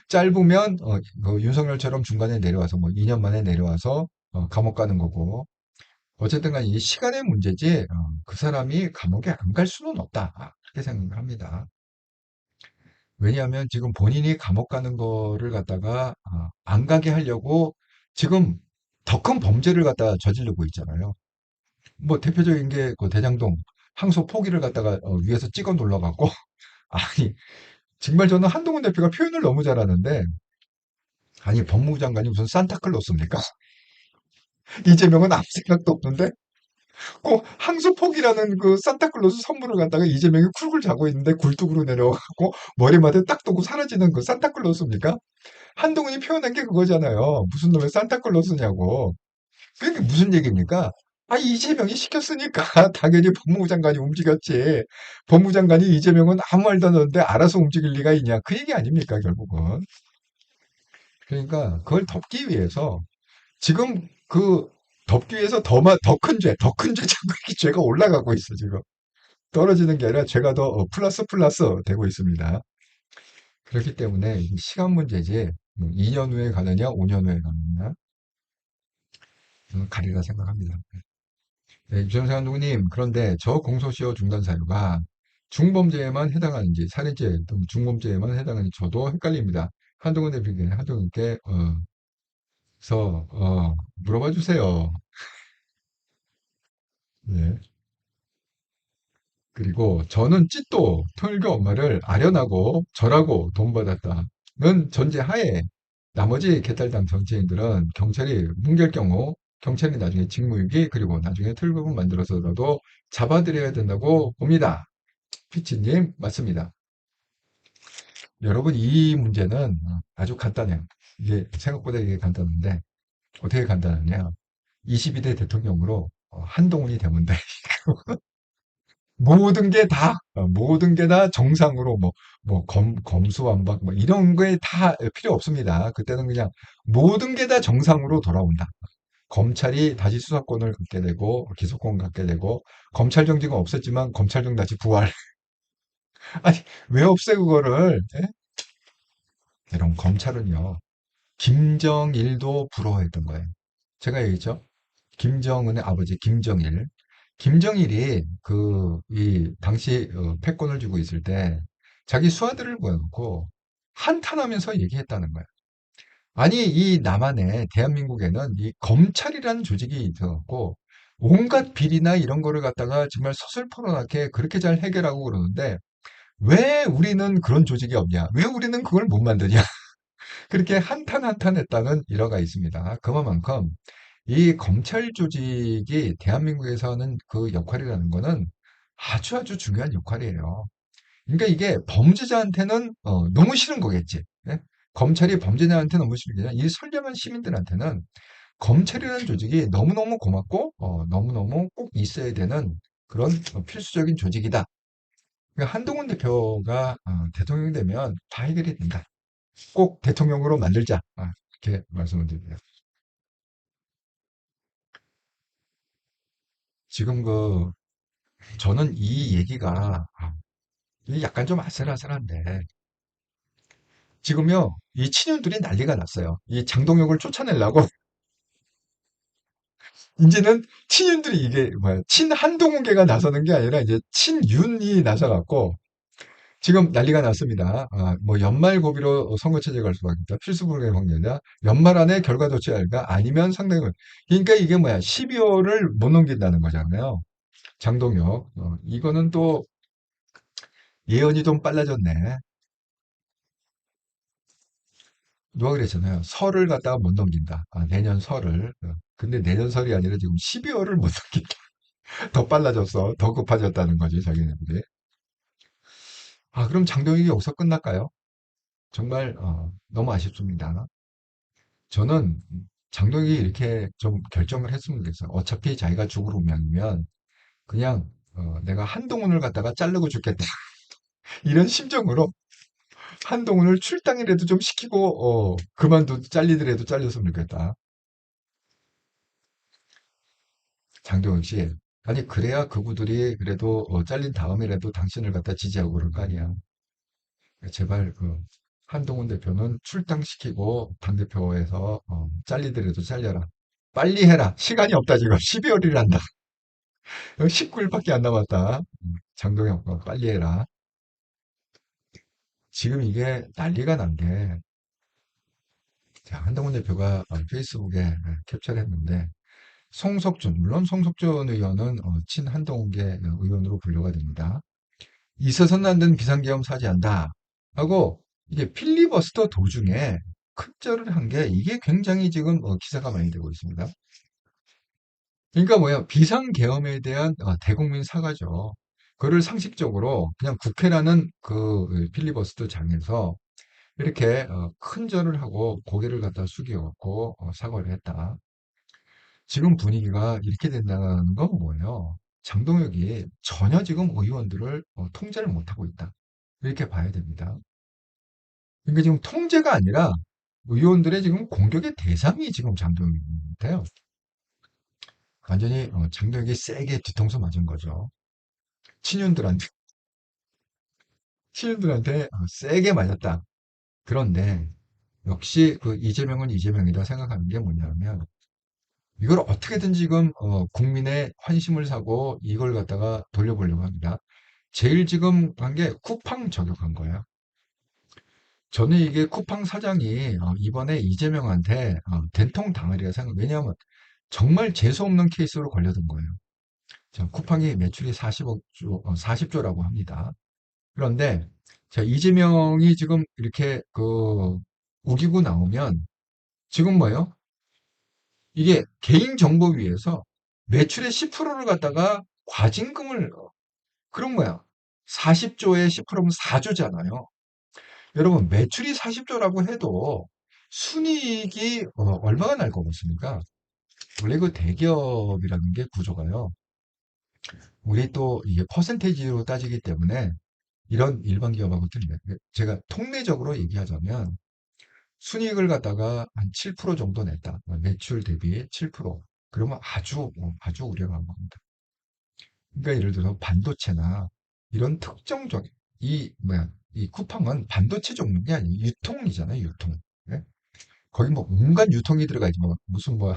짧으면 그 윤석열처럼 중간에 내려와서 뭐 2년 만에 내려와서 감옥 가는 거고 어쨌든 간에 이 시간의 문제지 그 사람이 감옥에 안 갈 수는 없다. 그렇게 생각을 합니다. 왜냐하면 지금 본인이 감옥 가는 거를 갖다가 안 가게 하려고 지금 더 큰 범죄를 갖다가 저지르고 있잖아요. 뭐 대표적인 게 그 대장동 항소 포기를 갖다가 위에서 찍어 눌러갖고 아니 정말 저는 한동훈 대표가 표현을 너무 잘하는데 아니 법무부 장관이 무슨 산타클로스입니까? 이재명은 아무 생각도 없는데 꼭 항소 포기라는 그 산타클로스 선물을 갖다가 이재명이 쿨쿨 자고 있는데 굴뚝으로 내려가고 머리맡에 딱 두고 사라지는 그 산타클로스입니까? 한동훈이 표현한 게 그거잖아요. 무슨 놈의 산타클로스냐고. 그게 무슨 얘기입니까? 이재명이 시켰으니까 당연히 법무부 장관이 움직였지. 법무부 장관이 이재명은 아무 말도 안 하는데 알아서 움직일 리가 있냐. 그 얘기 아닙니까, 결국은. 그러니까 그걸 덮기 위해서 지금 그 덮기 위해서 더 큰 죄, 더 큰 죄 자꾸 이 죄가 올라가고 있어, 지금. 떨어지는 게 아니라 죄가 더 플러스 플러스 되고 있습니다. 그렇기 때문에 시간 문제지. 2년 후에 가느냐, 5년 후에 가느냐. 저는 가리라 생각합니다. 네, 유전세 감독님, 그런데 저 공소시효 중단 사유가 중범죄에만 해당하는지, 살인죄 등 중범죄에만 해당하는지 저도 헷갈립니다. 한동훈 대표께, 한동훈께, 물어봐 주세요. 네. 그리고 저는 찢도 통일교 엄마를 아련하고 절하고 돈 받았다는 전제하에 나머지 개딸당 정치인들은 경찰이 뭉갤 경우 경찰이 나중에 직무유기 그리고 나중에 틀국을 만들어서라도 잡아들여야 된다고 봅니다. 피치님 맞습니다. 여러분 이 문제는 아주 간단해요. 이게 생각보다 이게 간단한데 어떻게 간단하냐? 22대 대통령으로 한동훈이 되면 돼. 모든 게 다 정상으로 검수완박 이런 거에 다 필요 없습니다. 그때는 그냥 모든 게 다 정상으로 돌아온다. 검찰이 다시 수사권을 갖게 되고 기소권 갖게 되고 검찰 정지가 없었지만 검찰청 다시 부활. 아니 왜 없애 그거를? 예? 여러분 검찰은요 김정일도 부러워했던 거예요. 제가 얘기했죠. 김정은의 아버지 김정일. 김정일이 이 당시 패권을 쥐고 있을 때 자기 수하들을 모아놓고 한탄하면서 얘기했다는 거야. 아니 이 남한에 대한민국에는 이 검찰이라는 조직이 있어갖고 온갖 비리나 이런 거를 갖다가 정말 서슬퍼렇게 그렇게 잘 해결하고 그러는데 왜 우리는 그런 조직이 없냐? 왜 우리는 그걸 못 만드냐? 그렇게 한탄 한탄했다는 일화가 있습니다. 그만큼 이 검찰 조직이 대한민국에서는 그 역할이라는 거는 아주 아주 중요한 역할이에요. 그러니까 이게 범죄자한테는 너무 싫은 거겠지. 예? 검찰이 범죄자한테 너무 싫은 게 아니라 이 선량한 시민들한테는 검찰이라는 조직이 너무너무 고맙고 너무너무 꼭 있어야 되는 그런 필수적인 조직이다. 그러니까 한동훈 대표가 대통령이 되면 다 해결이 된다. 꼭 대통령으로 만들자. 이렇게 말씀을 드립니다. 지금 저는 이 얘기가 이게 약간 좀 아슬아슬한데 지금요 이 친윤들이 난리가 났어요. 이 장동혁을 쫓아내려고 이제는 친윤들이 이게 뭐야 친한동훈계가 나서는 게 아니라 이제 친윤이 나서갖고 지금 난리가 났습니다. 뭐 연말 고비로 선거체제 갈 수밖에 없다. 필수 불가의 확률이다. 연말 안에 결과 조치할까? 아니면 상당히 그러니까 이게 뭐야 12월을 못 넘긴다는 거잖아요. 장동혁 이거는 또 예언이 좀 빨라졌네. 누가 그랬잖아요. 설을 갖다가 못 넘긴다. 내년 설을. 근데 내년 설이 아니라 지금 12월을 못 넘긴다. 더 빨라졌어. 더 급해졌다는 거지, 자기네들이. 그럼 장동혁이 여기서 끝날까요? 정말, 너무 아쉽습니다. 저는 장동혁이 이렇게 좀 결정을 했으면 좋겠어요. 어차피 자기가 죽을 운명이면 그냥, 내가 한동훈을 갖다가 자르고 죽겠다. 이런 심정으로 한동훈을 출당이라도 좀 시키고, 잘리더라도 잘렸으면 좋겠다. 장동혁 씨. 아니, 그래야 그분들이 그래도 잘린 다음이라도 당신을 갖다 지지하고 그럴 거 아니야. 제발 한동훈 대표는 출당시키고 당대표에서 잘리더라도 잘려라. 빨리 해라. 시간이 없다 지금. 12월이란다. 19일밖에 안 남았다. 장동혁 빨리 해라. 지금 이게 난리가 난 게 한동훈 대표가 페이스북에 캡처를 했는데 송석준, 물론 송석준 의원은 친한동훈계 의원으로 분류가 됩니다. 있어서는 안 되는 비상계엄 사지한다. 하고 이게 필리버스터 도중에 큰절을 한 게 이게 굉장히 지금 기사가 많이 되고 있습니다. 그러니까 뭐야 비상계엄에 대한 대국민 사과죠. 그를 상식적으로 그냥 국회라는 그 필리버스터 장에서 이렇게 큰 절을 하고 고개를 갖다 숙여갖고 사과를 했다. 지금 분위기가 이렇게 된다는 건 뭐예요? 장동혁이 전혀 지금 의원들을 통제를 못하고 있다. 이렇게 봐야 됩니다. 그러니까 지금 통제가 아니라 의원들의 지금 공격의 대상이 지금 장동혁인데요. 완전히 장동혁이 세게 뒤통수 맞은 거죠. 친윤들한테 친윤들한테 세게 맞았다. 그런데 역시 그 이재명은 이재명이다 생각하는 게 뭐냐면 이걸 어떻게든 지금 국민의 환심을 사고 이걸 갖다가 돌려보려고 합니다. 제일 지금 한 게 쿠팡 저격한 거예요. 저는 이게 쿠팡 사장이 이번에 이재명한테 된통 당하리라 생각. 왜냐하면 정말 재수 없는 케이스로 걸려든 거예요. 자, 쿠팡이 매출이 40조라고 합니다. 그런데 자, 이재명이 지금 이렇게 우기고 나오면 지금 뭐예요? 이게 개인정보위에서 매출의 10%를 갖다가 과징금을 그런 거야. 40조에 10%면 4조잖아요. 여러분 매출이 40조라고 해도 순이익이 얼마가 날 것 같습니까? 원래 그 대기업이라는 게 구조가요. 우리 또 이게 퍼센테이지로 따지기 때문에 이런 일반 기업하고 틀려요. 제가 통례적으로 얘기하자면 순이익을 갖다가 한 7% 정도 냈다. 매출 대비 7%. 그러면 아주 우려한 겁니다. 그러니까 예를 들어 반도체나 이런 특정적 이 쿠팡은 반도체 종목이 아니에요. 유통이잖아요, 유통. 예? 거기 뭐 온갖 유통이 들어가지 뭐 무슨 뭐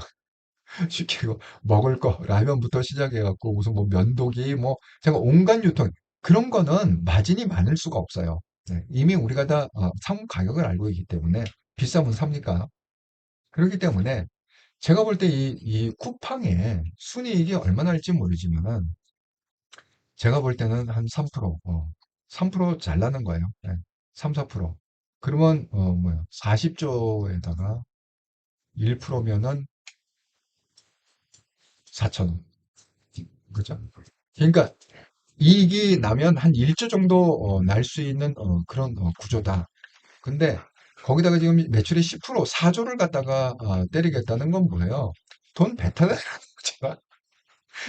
쉽게 먹을 거 라면부터 시작해갖고 무슨 뭐 면도기 뭐 제가 온갖 유통 그런 거는 마진이 많을 수가 없어요. 네, 이미 우리가 다 상품 가격을 알고 있기 때문에 비싸면 삽니까? 그렇기 때문에 제가 볼 때 이 쿠팡의 순이익이 얼마나 할지 모르지만은 제가 볼 때는 한 3%. 3%잘 나는 거예요. 네. 3, 4%. 그러면, 뭐야, 40조에다가 1%면은 4천원. 그죠? 그러니까 이익이 나면 한 1조 정도 날 수 있는 그런 구조다. 근데 거기다가 지금 매출의 10% 4조를 갖다가 때리겠다는 건 뭐예요? 돈 뱉어내라는 거잖아.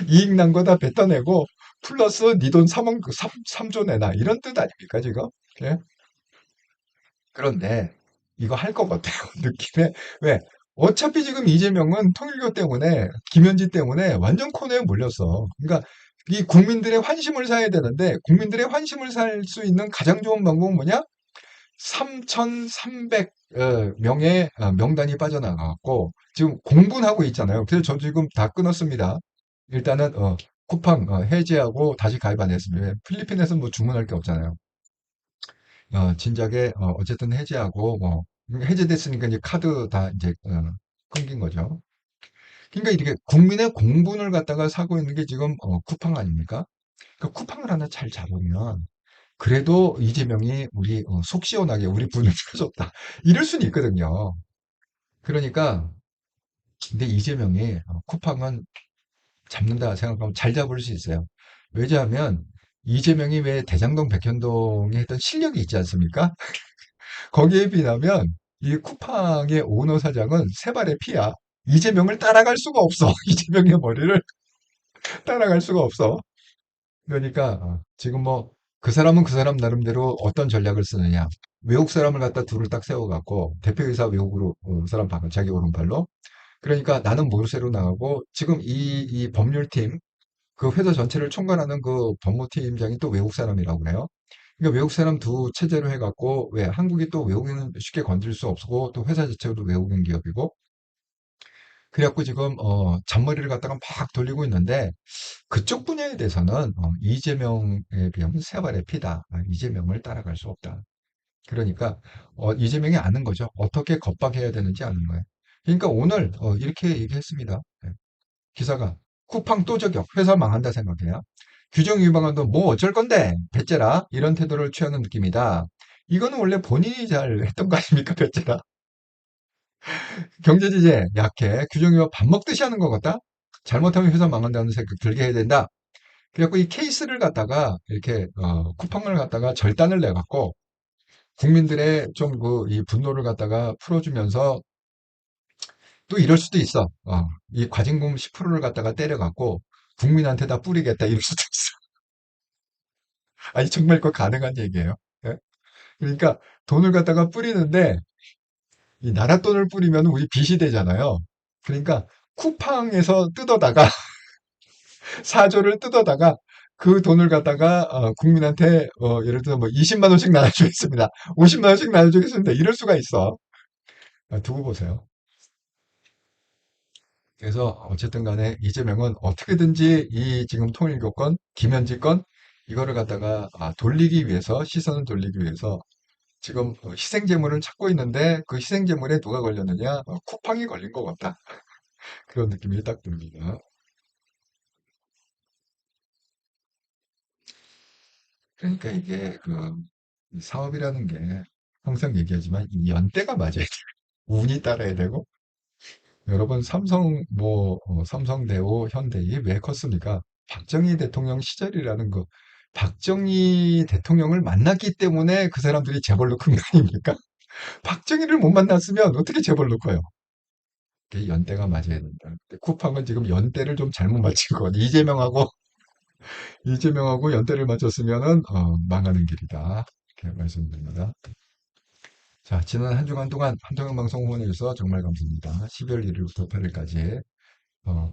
이익 난 거 다 뱉어내고 플러스 네 돈 3조 내놔 이런 뜻 아닙니까 지금? 예? 그런데 이거 할 것 같아요 느낌에. 왜? 어차피 지금 이재명은 통일교 때문에 김현지 때문에 완전 코너에 몰렸어. 그러니까 이 국민들의 환심을 사야 되는데 국민들의 환심을 살 수 있는 가장 좋은 방법은 뭐냐? 3,300 명의 명단이 빠져나가고 지금 공분하고 있잖아요. 그래서 저 지금 다 끊었습니다. 일단은 쿠팡 해지하고 다시 가입 안 했습니다. 필리핀에서는 뭐 주문할 게 없잖아요. 진작에 어쨌든 해지하고 뭐 해제됐으니까 이제 카드 다 이제 끊긴 거죠. 그러니까 이렇게 국민의 공분을 갖다가 사고 있는 게 지금 쿠팡 아닙니까? 그러니까 쿠팡을 하나 잘 잡으면 그래도 이재명이 우리 속 시원하게 우리 분을 풀어줬다. 이럴 수는 있거든요. 그러니까 근데 이재명이 쿠팡은 잡는다 생각하면 잘 잡을 수 있어요. 왜냐하면 이재명이 왜 대장동 백현동에 했던 실력이 있지 않습니까? 거기에 비하면 이 쿠팡의 오너 사장은 세 발의 피야. 이재명을 따라갈 수가 없어. 이재명의 머리를 따라갈 수가 없어. 그러니까 지금 뭐 그 사람은 그 사람 나름대로 어떤 전략을 쓰느냐. 외국 사람을 갖다 둘을 딱 세워갖고 대표이사 외국으로 사람 바꿔 자기 오른팔로. 그러니까 나는 모르쇠로 나가고 지금 이 법률팀 그 회사 전체를 총괄하는 그 법무팀장이 또 외국 사람이라고 그래요. 그러니까 외국 사람 두 체제로 해갖고 왜 한국이 또 외국인은 쉽게 건들 수 없고 또 회사 자체도 외국인 기업이고 그래갖고 지금 잔머리를 갖다가 막 돌리고 있는데 그쪽 분야에 대해서는 이재명에 비하면 세 발의 피다. 이재명을 따라갈 수 없다. 그러니까 이재명이 아는 거죠. 어떻게 겁박해야 되는지 아는 거예요. 그러니까 오늘 이렇게 얘기했습니다. 네. 기사가 쿠팡 또 저격 회사 망한다 생각해요. 규정 위반도 뭐 어쩔 건데 배째라 이런 태도를 취하는 느낌이다. 이거는 원래 본인이 잘 했던 거 아닙니까 배째라. 경제 제재 약해 규정 위반 밥 먹듯이 하는 것 같다. 잘못하면 회사 망한다는 생각 들게 해야 된다. 그래갖고 이 케이스를 갖다가 이렇게 쿠팡을 갖다가 절단을 내갖고 국민들의 좀 그 이 분노를 갖다가 풀어주면서 또 이럴 수도 있어. 이 과징금 10%를 갖다가 때려갖고 국민한테 다 뿌리겠다 이럴 수도 있어. 아니 정말 그거 가능한 얘기예요. 예? 그러니까 돈을 갖다가 뿌리는데 이 나라 돈을 뿌리면 우리 빚이 되잖아요. 그러니까 쿠팡에서 뜯어다가 4조를 뜯어다가 그 돈을 갖다가 국민한테 예를 들어 뭐 20만 원씩 나눠주겠습니다. 50만 원씩 나눠주겠습니다. 이럴 수가 있어. 두고 보세요. 그래서 어쨌든 간에 이재명은 어떻게든지 이 지금 통일교권, 김현지 건 이거를 갖다가 돌리기 위해서 시선을 돌리기 위해서 지금 희생제물을 찾고 있는데 그 희생제물에 누가 걸렸느냐? 쿠팡이 걸린 것 같다. 그런 느낌이 딱 듭니다. 그러니까 이게 그 사업이라는 게 항상 얘기하지만 이 연대가 맞아야 돼요. 운이 따라야 되고 여러분 삼성 뭐 삼성대우 현대이 왜 컸습니까? 박정희 대통령 시절이라는 거 박정희 대통령을 만났기 때문에 그 사람들이 재벌로 큰 거 아닙니까? 박정희를 못 만났으면 어떻게 재벌로 커요? 이게 연대가 맞아야 된다. 근데 쿠팡은 지금 연대를 좀 잘못 맞춘 것 같아요. 이재명하고 연대를 맞췄으면은 망하는 길이다. 이렇게 말씀드립니다. 자, 지난 한 주간 동안 한동영 방송 후원해주셔서 정말 감사합니다. 12월 1일부터 8일까지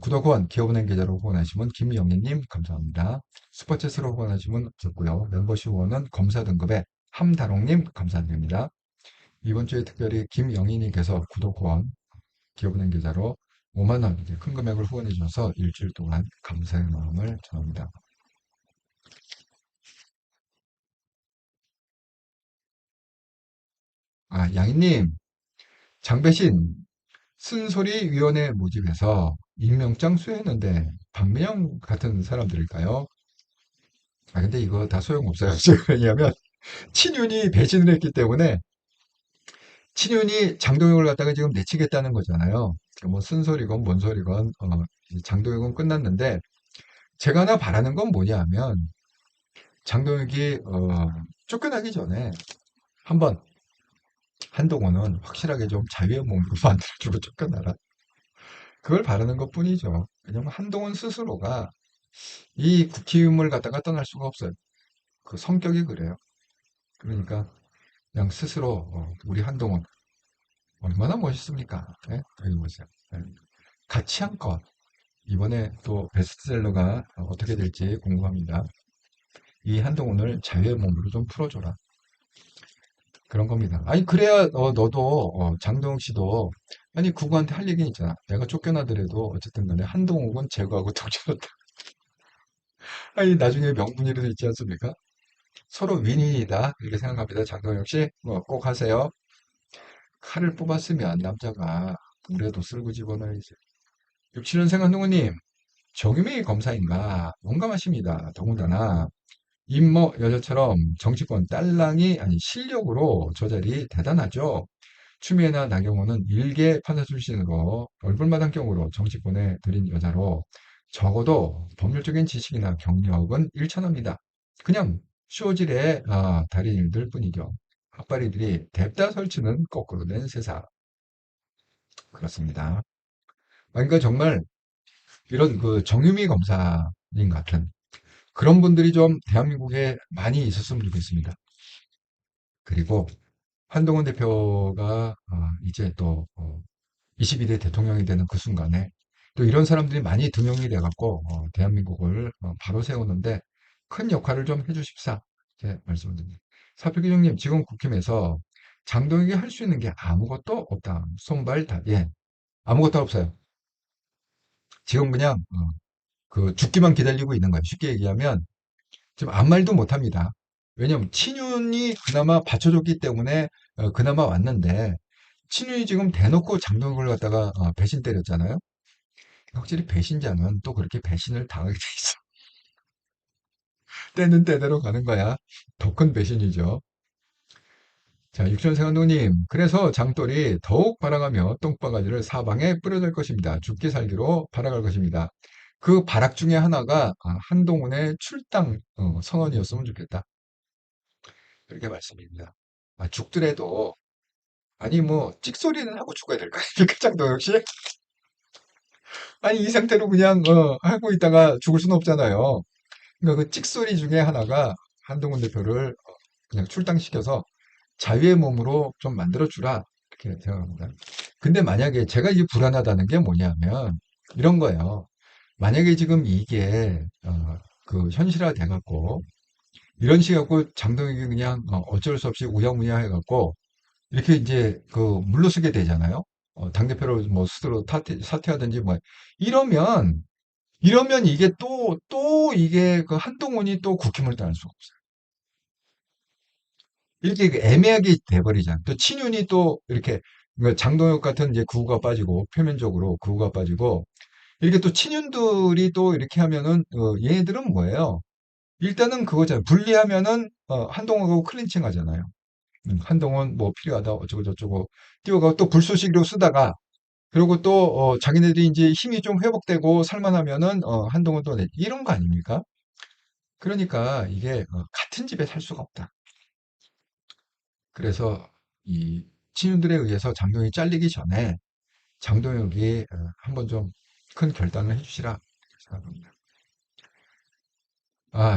구독 후원, 기업은행 계좌로 후원하시면 김영희님 감사합니다. 슈퍼챗으로 후원하시면 좋고요. 멤버십 후원은 검사 등급의 함다롱님 감사드립니다. 이번 주에 특별히 김영희님께서 구독 후원, 기업은행 계좌로 5만 원, 이렇게 큰 금액을 후원해 주셔서 일주일 동안 감사의 마음을 전합니다. 양희님, 장배신 쓴소리위원회 모집해서 임명장 수여했는데 박민영 같은 사람들일까요? 근데 이거 다 소용없어요. 지금 왜냐하면 친윤이 배신을 했기 때문에 친윤이 장동혁을 갖다가 지금 내치겠다는 거잖아요. 뭐 쓴소리건 뭔 소리건 이 장동혁은 끝났는데 제가 하나 바라는 건 뭐냐 하면 장동혁이 쫓겨나기 전에 한번 한동훈은 확실하게 좀 자유의 몸으로 만들어주고 쫓겨나라. 그걸 바라는 것뿐이죠. 왜냐면 한동훈 스스로가 이 국힘을 갖다가 떠날 수가 없어요. 그 성격이 그래요. 그러니까 그냥 스스로 우리 한동훈 얼마나 멋있습니까? 예? 여기 보세요. 예. 같이 한껏 이번에 또 베스트셀러가 어떻게 될지 궁금합니다. 이 한동훈을 자유의 몸으로 좀 풀어줘라. 그런 겁니다. 아니 그래야 너도 장동욱 씨도 아니 구구한테 할 얘기는 있잖아. 내가 쫓겨나더라도 어쨌든 간에 한동욱은 제거하고 쫓겨났다. 아니 나중에 명분이라도 있지 않습니까? 서로 윈윈이다 이렇게 생각합니다. 장동혁 씨, 뭐 꼭 하세요. 칼을 뽑았으면 남자가 물에도 쓸고 집어넣어야지. 67년생 한동훈님, 정유미 검사인가 용감하십니다. 더군다나 임모 여자처럼 정치권 딸랑이 아니 실력으로 저 자리 대단하죠. 추미애나 나경원은 일개 판사 출신으로 얼굴마담경으로 정치권에 들인 여자로 적어도 법률적인 지식이나 경력은 일천합니다. 그냥 쇼질의 달인일들 뿐이죠. 핫바리들이 뎁다 설치는 거꾸로 된 세상. 그렇습니다. 그러니까 정말 이런 그 정유미 검사님 같은 그런 분들이 좀 대한민국에 많이 있었으면 좋겠습니다. 그리고 한동훈 대표가 이제 또 22대 대통령이 되는 그 순간에 또 이런 사람들이 많이 등용이 돼갖고 대한민국을 바로 세우는데 큰 역할을 좀 해주십사 이렇게 말씀을 드립니다. 사필기종님 지금 국힘에서 장동혁이 할 수 있는 게 아무것도 없다. 손발 다 예, 아무것도 없어요. 지금 그냥 그 죽기만 기다리고 있는 거예요. 쉽게 얘기하면 지금 아무 말도 못합니다. 왜냐면 친윤이 그나마 받쳐줬기 때문에 그나마 왔는데 친윤이 지금 대놓고 장동혁을 갖다가 배신 때렸잖아요. 확실히 배신자는 또 그렇게 배신을 당하게 돼 있어. 때는 때대로 가는 거야. 더 큰 배신이죠. 자, 육천생활노님. 그래서 장돌이 더욱 발악하며 똥바가지를 사방에 뿌려댈 것입니다. 죽기 살기로 발악할 것입니다. 그 발악 중에 하나가 한동훈의 출당 선언이었으면 좋겠다. 그렇게 말씀입니다. 죽더라도 아니 뭐 찍소리는 하고 죽어야 될 거 아닙니까 장동혁 씨? 아니 이 상태로 그냥 하고 있다가 죽을 수는 없잖아요. 그러니까 그 찍소리 중에 하나가 한동훈 대표를 그냥 출당시켜서 자유의 몸으로 좀 만들어주라 이렇게 생각합니다. 근데 만약에 제가 이게 불안하다는 게 뭐냐면 이런 거예요. 만약에 지금 이게 그 현실화 돼갖고 이런 식으로 갖고 장동혁이 그냥 어쩔 수 없이 우야무야 해갖고 이렇게 이제 그 물러서게 되잖아요. 당대표를 뭐 스스로 사퇴하든지 뭐 이러면 이게 또 이게 그 한동훈이 또 국힘을 따를 수가 없어요. 이렇게 그 애매하게 돼버리잖아. 또 친윤이 또 이렇게 그 장동혁 같은 이제 구구가 빠지고 표면적으로 구구가 빠지고 이렇게 또 친윤들이 또 이렇게 하면은 얘네들은 뭐예요? 일단은 그거잖아요. 분리하면은 한동훈하고 클린칭 하잖아요. 한동훈 뭐 필요하다 어쩌고 저쩌고 뛰어가고 또 불쏘시개로 쓰다가 그리고 또 자기네들이 이제 힘이 좀 회복되고 살만하면은 한동훈 또 이런 거 아닙니까? 그러니까 이게 같은 집에 살 수가 없다. 그래서 이 친윤들에 의해서 장동혁이 잘리기 전에 장동혁이 한번 좀 큰 결단을 해주시라 이렇게 생각합니다.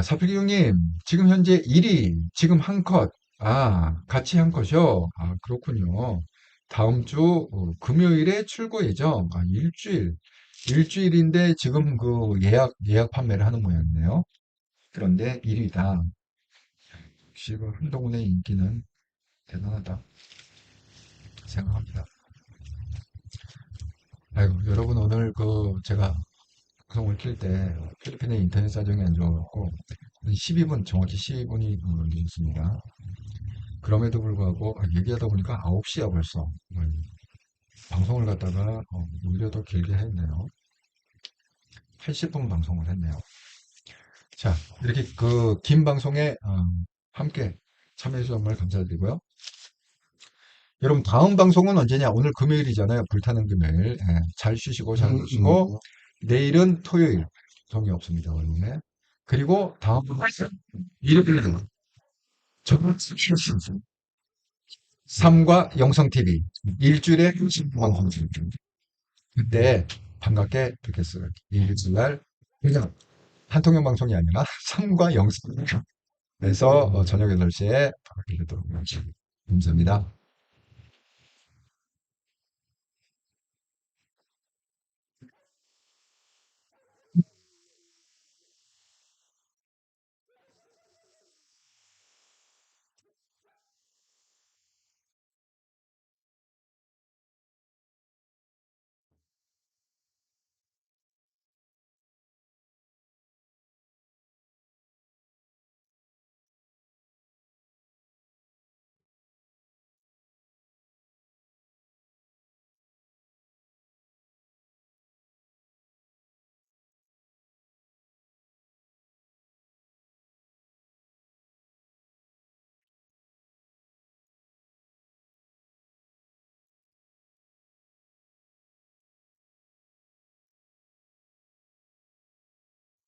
사필기 형님 지금 현재 1위 지금 한 컷. 같이 한 컷이요. 그렇군요. 다음 주 금요일에 출고 예정. 일주일인데 지금 그 예약 판매를 하는 모양이네요. 그런데 1위다. 역시 그 한동훈의 인기는 대단하다 생각합니다. 아이고, 여러분 오늘 그 제가 방송을 킬 때 필리핀의 인터넷 사정이 안 좋아갖고 12분 정확히 12분이 걸렸습니다. 그럼에도 불구하고 얘기하다 보니까 9시야 벌써. 방송을 갖다가 오히려 더 길게 했네요. 80분 방송을 했네요. 자, 이렇게 그 긴 방송에 함께 참여해 주셔서 정말 감사드리고요. 여러분 다음 방송은 언제냐? 오늘 금요일이잖아요. 불타는 금요일. 예, 잘 쉬시고 잘 노시고 내일은 토요일. 정이 없습니다. 원래. 그리고 다음 일요일은 저번 주 3과 영성 TV 일주일에 30번 그때 반갑게 뵙겠어요. 일주일 날 그냥 한통형 방송이 아니라 3과 영성에서 저녁 8시에 반갑게 뵙도록 하겠습니다. 감사합니다.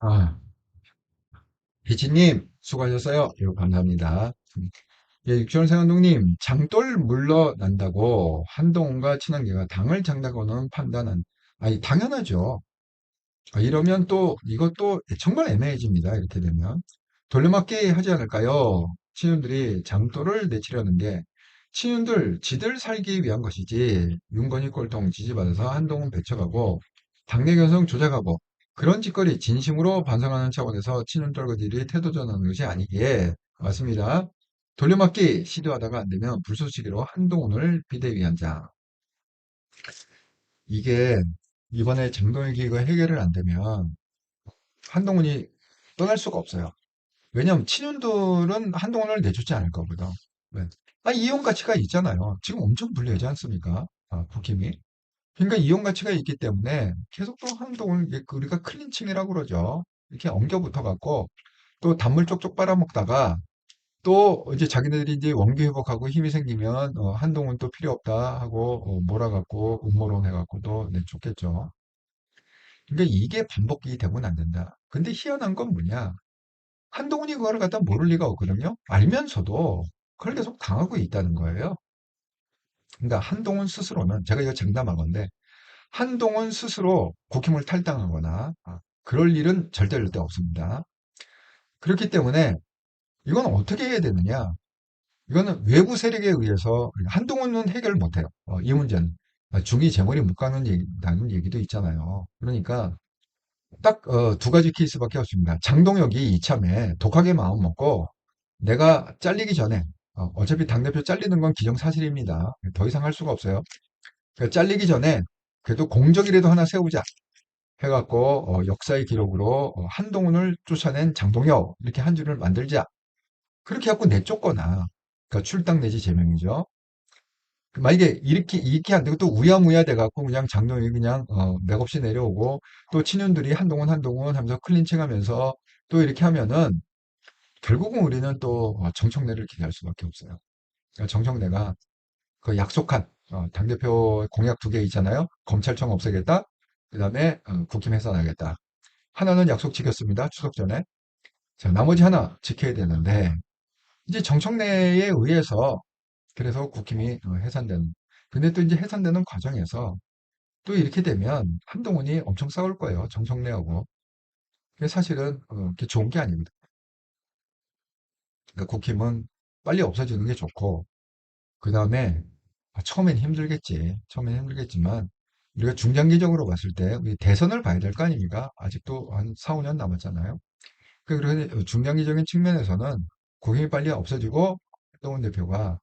아, 비치님 수고하셨어요. 예, 감사합니다. 예, 육전생 감독님, 장돌 물러난다고 한동훈과 친한계가 당을 장다고는 판단은, 아니, 당연하죠. 이러면 또, 이것도 정말 애매해집니다. 이렇게 되면. 돌려막기 하지 않을까요? 친윤들이 장돌을 내치려는 게, 친윤들, 지들 살기 위한 것이지, 윤건희 꼴통 지지받아서 한동훈 배척하고, 당내 견성 조작하고, 그런 짓거리 진심으로 반성하는 차원에서 친윤 떨거지들이 태도전하는 것이 아니기에, 맞습니다. 돌려막기 시도하다가 안 되면 불쏘시개로 한동훈을 비대위원장. 이게 이번에 장동혁 기가 해결을 안 되면 한동훈이 떠날 수가 없어요. 왜냐하면 친윤들은 한동훈을 내쫓지 않을 거거든. 왜? 이용 가치가 있잖아요. 지금 엄청 불리하지 않습니까? 국힘이. 그러니까 이용 가치가 있기 때문에 계속 또 한동훈, 우리가 클린칭이라고 그러죠. 이렇게 엉겨붙어 갖고 또 단물 쪽쪽 빨아먹다가 또 이제 자기네들이 이제 원기 회복하고 힘이 생기면 한동훈 또 필요 없다 하고 몰아갖고 음모론 해갖고 또 내쫓겠죠. 그러니까 이게 반복이 되고는 안 된다. 근데 희한한 건 뭐냐? 한동훈이 그거를 갖다 모를 리가 없거든요. 알면서도 그걸 계속 당하고 있다는 거예요. 그러니까 한동훈 스스로는 제가 이거 장담하건데 한동훈 스스로 국힘을 탈당하거나 그럴 일은 절대 없습니다. 그렇기 때문에 이건 어떻게 해야 되느냐? 이거는 외부 세력에 의해서 한동훈은 해결 못해요. 이 문제는 중이 재물이 못 가는 얘기다는 얘기도 있잖아요. 그러니까 딱 두 가지 케이스밖에 없습니다. 장동혁이 이참에 독하게 마음 먹고 내가 잘리기 전에 어차피 당대표 잘리는 건 기정사실입니다. 더 이상 할 수가 없어요. 그러니까 잘리기 전에 그래도 공적이라도 하나 세우자 해갖고 역사의 기록으로 한동훈을 쫓아낸 장동혁 이렇게 한 줄을 만들자. 그렇게 해갖고 내쫓거나 그러니까 출당 내지 제명이죠. 만약에 이렇게 안 되고 또 우야무야 돼갖고 그냥 장동혁이 그냥 맥없이 내려오고 또 친윤들이 한동훈 하면서 클린칭 하면서 또 이렇게 하면은 결국은 우리는 또 정청래를 기대할 수밖에 없어요. 그러니까 정청래가 그 약속한 당대표 공약 2개 있잖아요. 검찰청 없애겠다. 그 다음에 국힘 해산하겠다. 하나는 약속 지켰습니다. 추석 전에. 자, 나머지 하나 지켜야 되는데 이제 정청래에 의해서 그래서 국힘이 해산되는. 근데 또 이제 해산되는 과정에서 또 이렇게 되면 한동훈이 엄청 싸울 거예요. 정청래하고. 그게 사실은 그게 좋은 게 아닙니다. 그러니까 국힘은 빨리 없어지는 게 좋고 그 다음에 처음엔 힘들겠지. 처음엔 힘들겠지만 우리가 중장기적으로 봤을 때 우리 대선을 봐야 될 거 아닙니까? 아직도 한 4, 5년 남았잖아요. 그래서 중장기적인 측면에서는 국힘이 빨리 없어지고 한동훈 대표가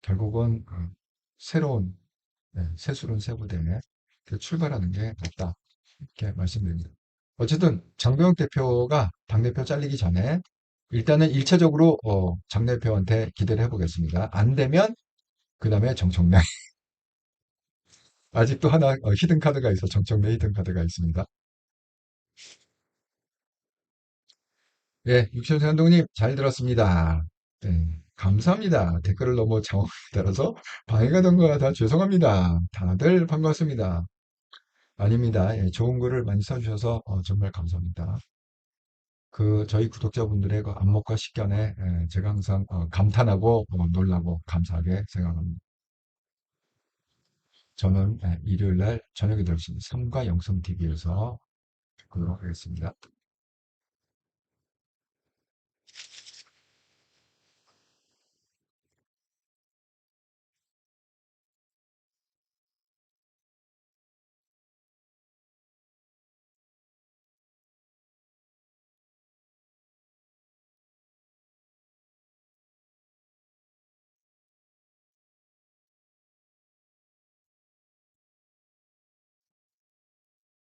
결국은 새로운 새수른 새부대에 출발하는 게 낫다. 이렇게 말씀드립니다. 어쨌든 장동혁 대표가 당대표 잘리기 전에 일단은 1차적으로 장 대표한테 기대를 해보겠습니다. 안 되면 그 다음에 정청래. 아직도 하나 히든 카드가 있어. 정청래 히든 카드가 있습니다. 예, 육천세 감독님 잘 들었습니다. 예, 감사합니다. 댓글을 너무 장황하게 달아서 방해가 된 거 같아 죄송합니다. 다들 반갑습니다. 아닙니다. 예, 좋은 글을 많이 써주셔서 정말 감사합니다. 저희 구독자분들의 그 안목과 식견에 제가 항상 감탄하고 놀라고 감사하게 생각합니다. 저는 일요일 날 저녁 8시 삼과 영성TV에서 뵙도록 하겠습니다.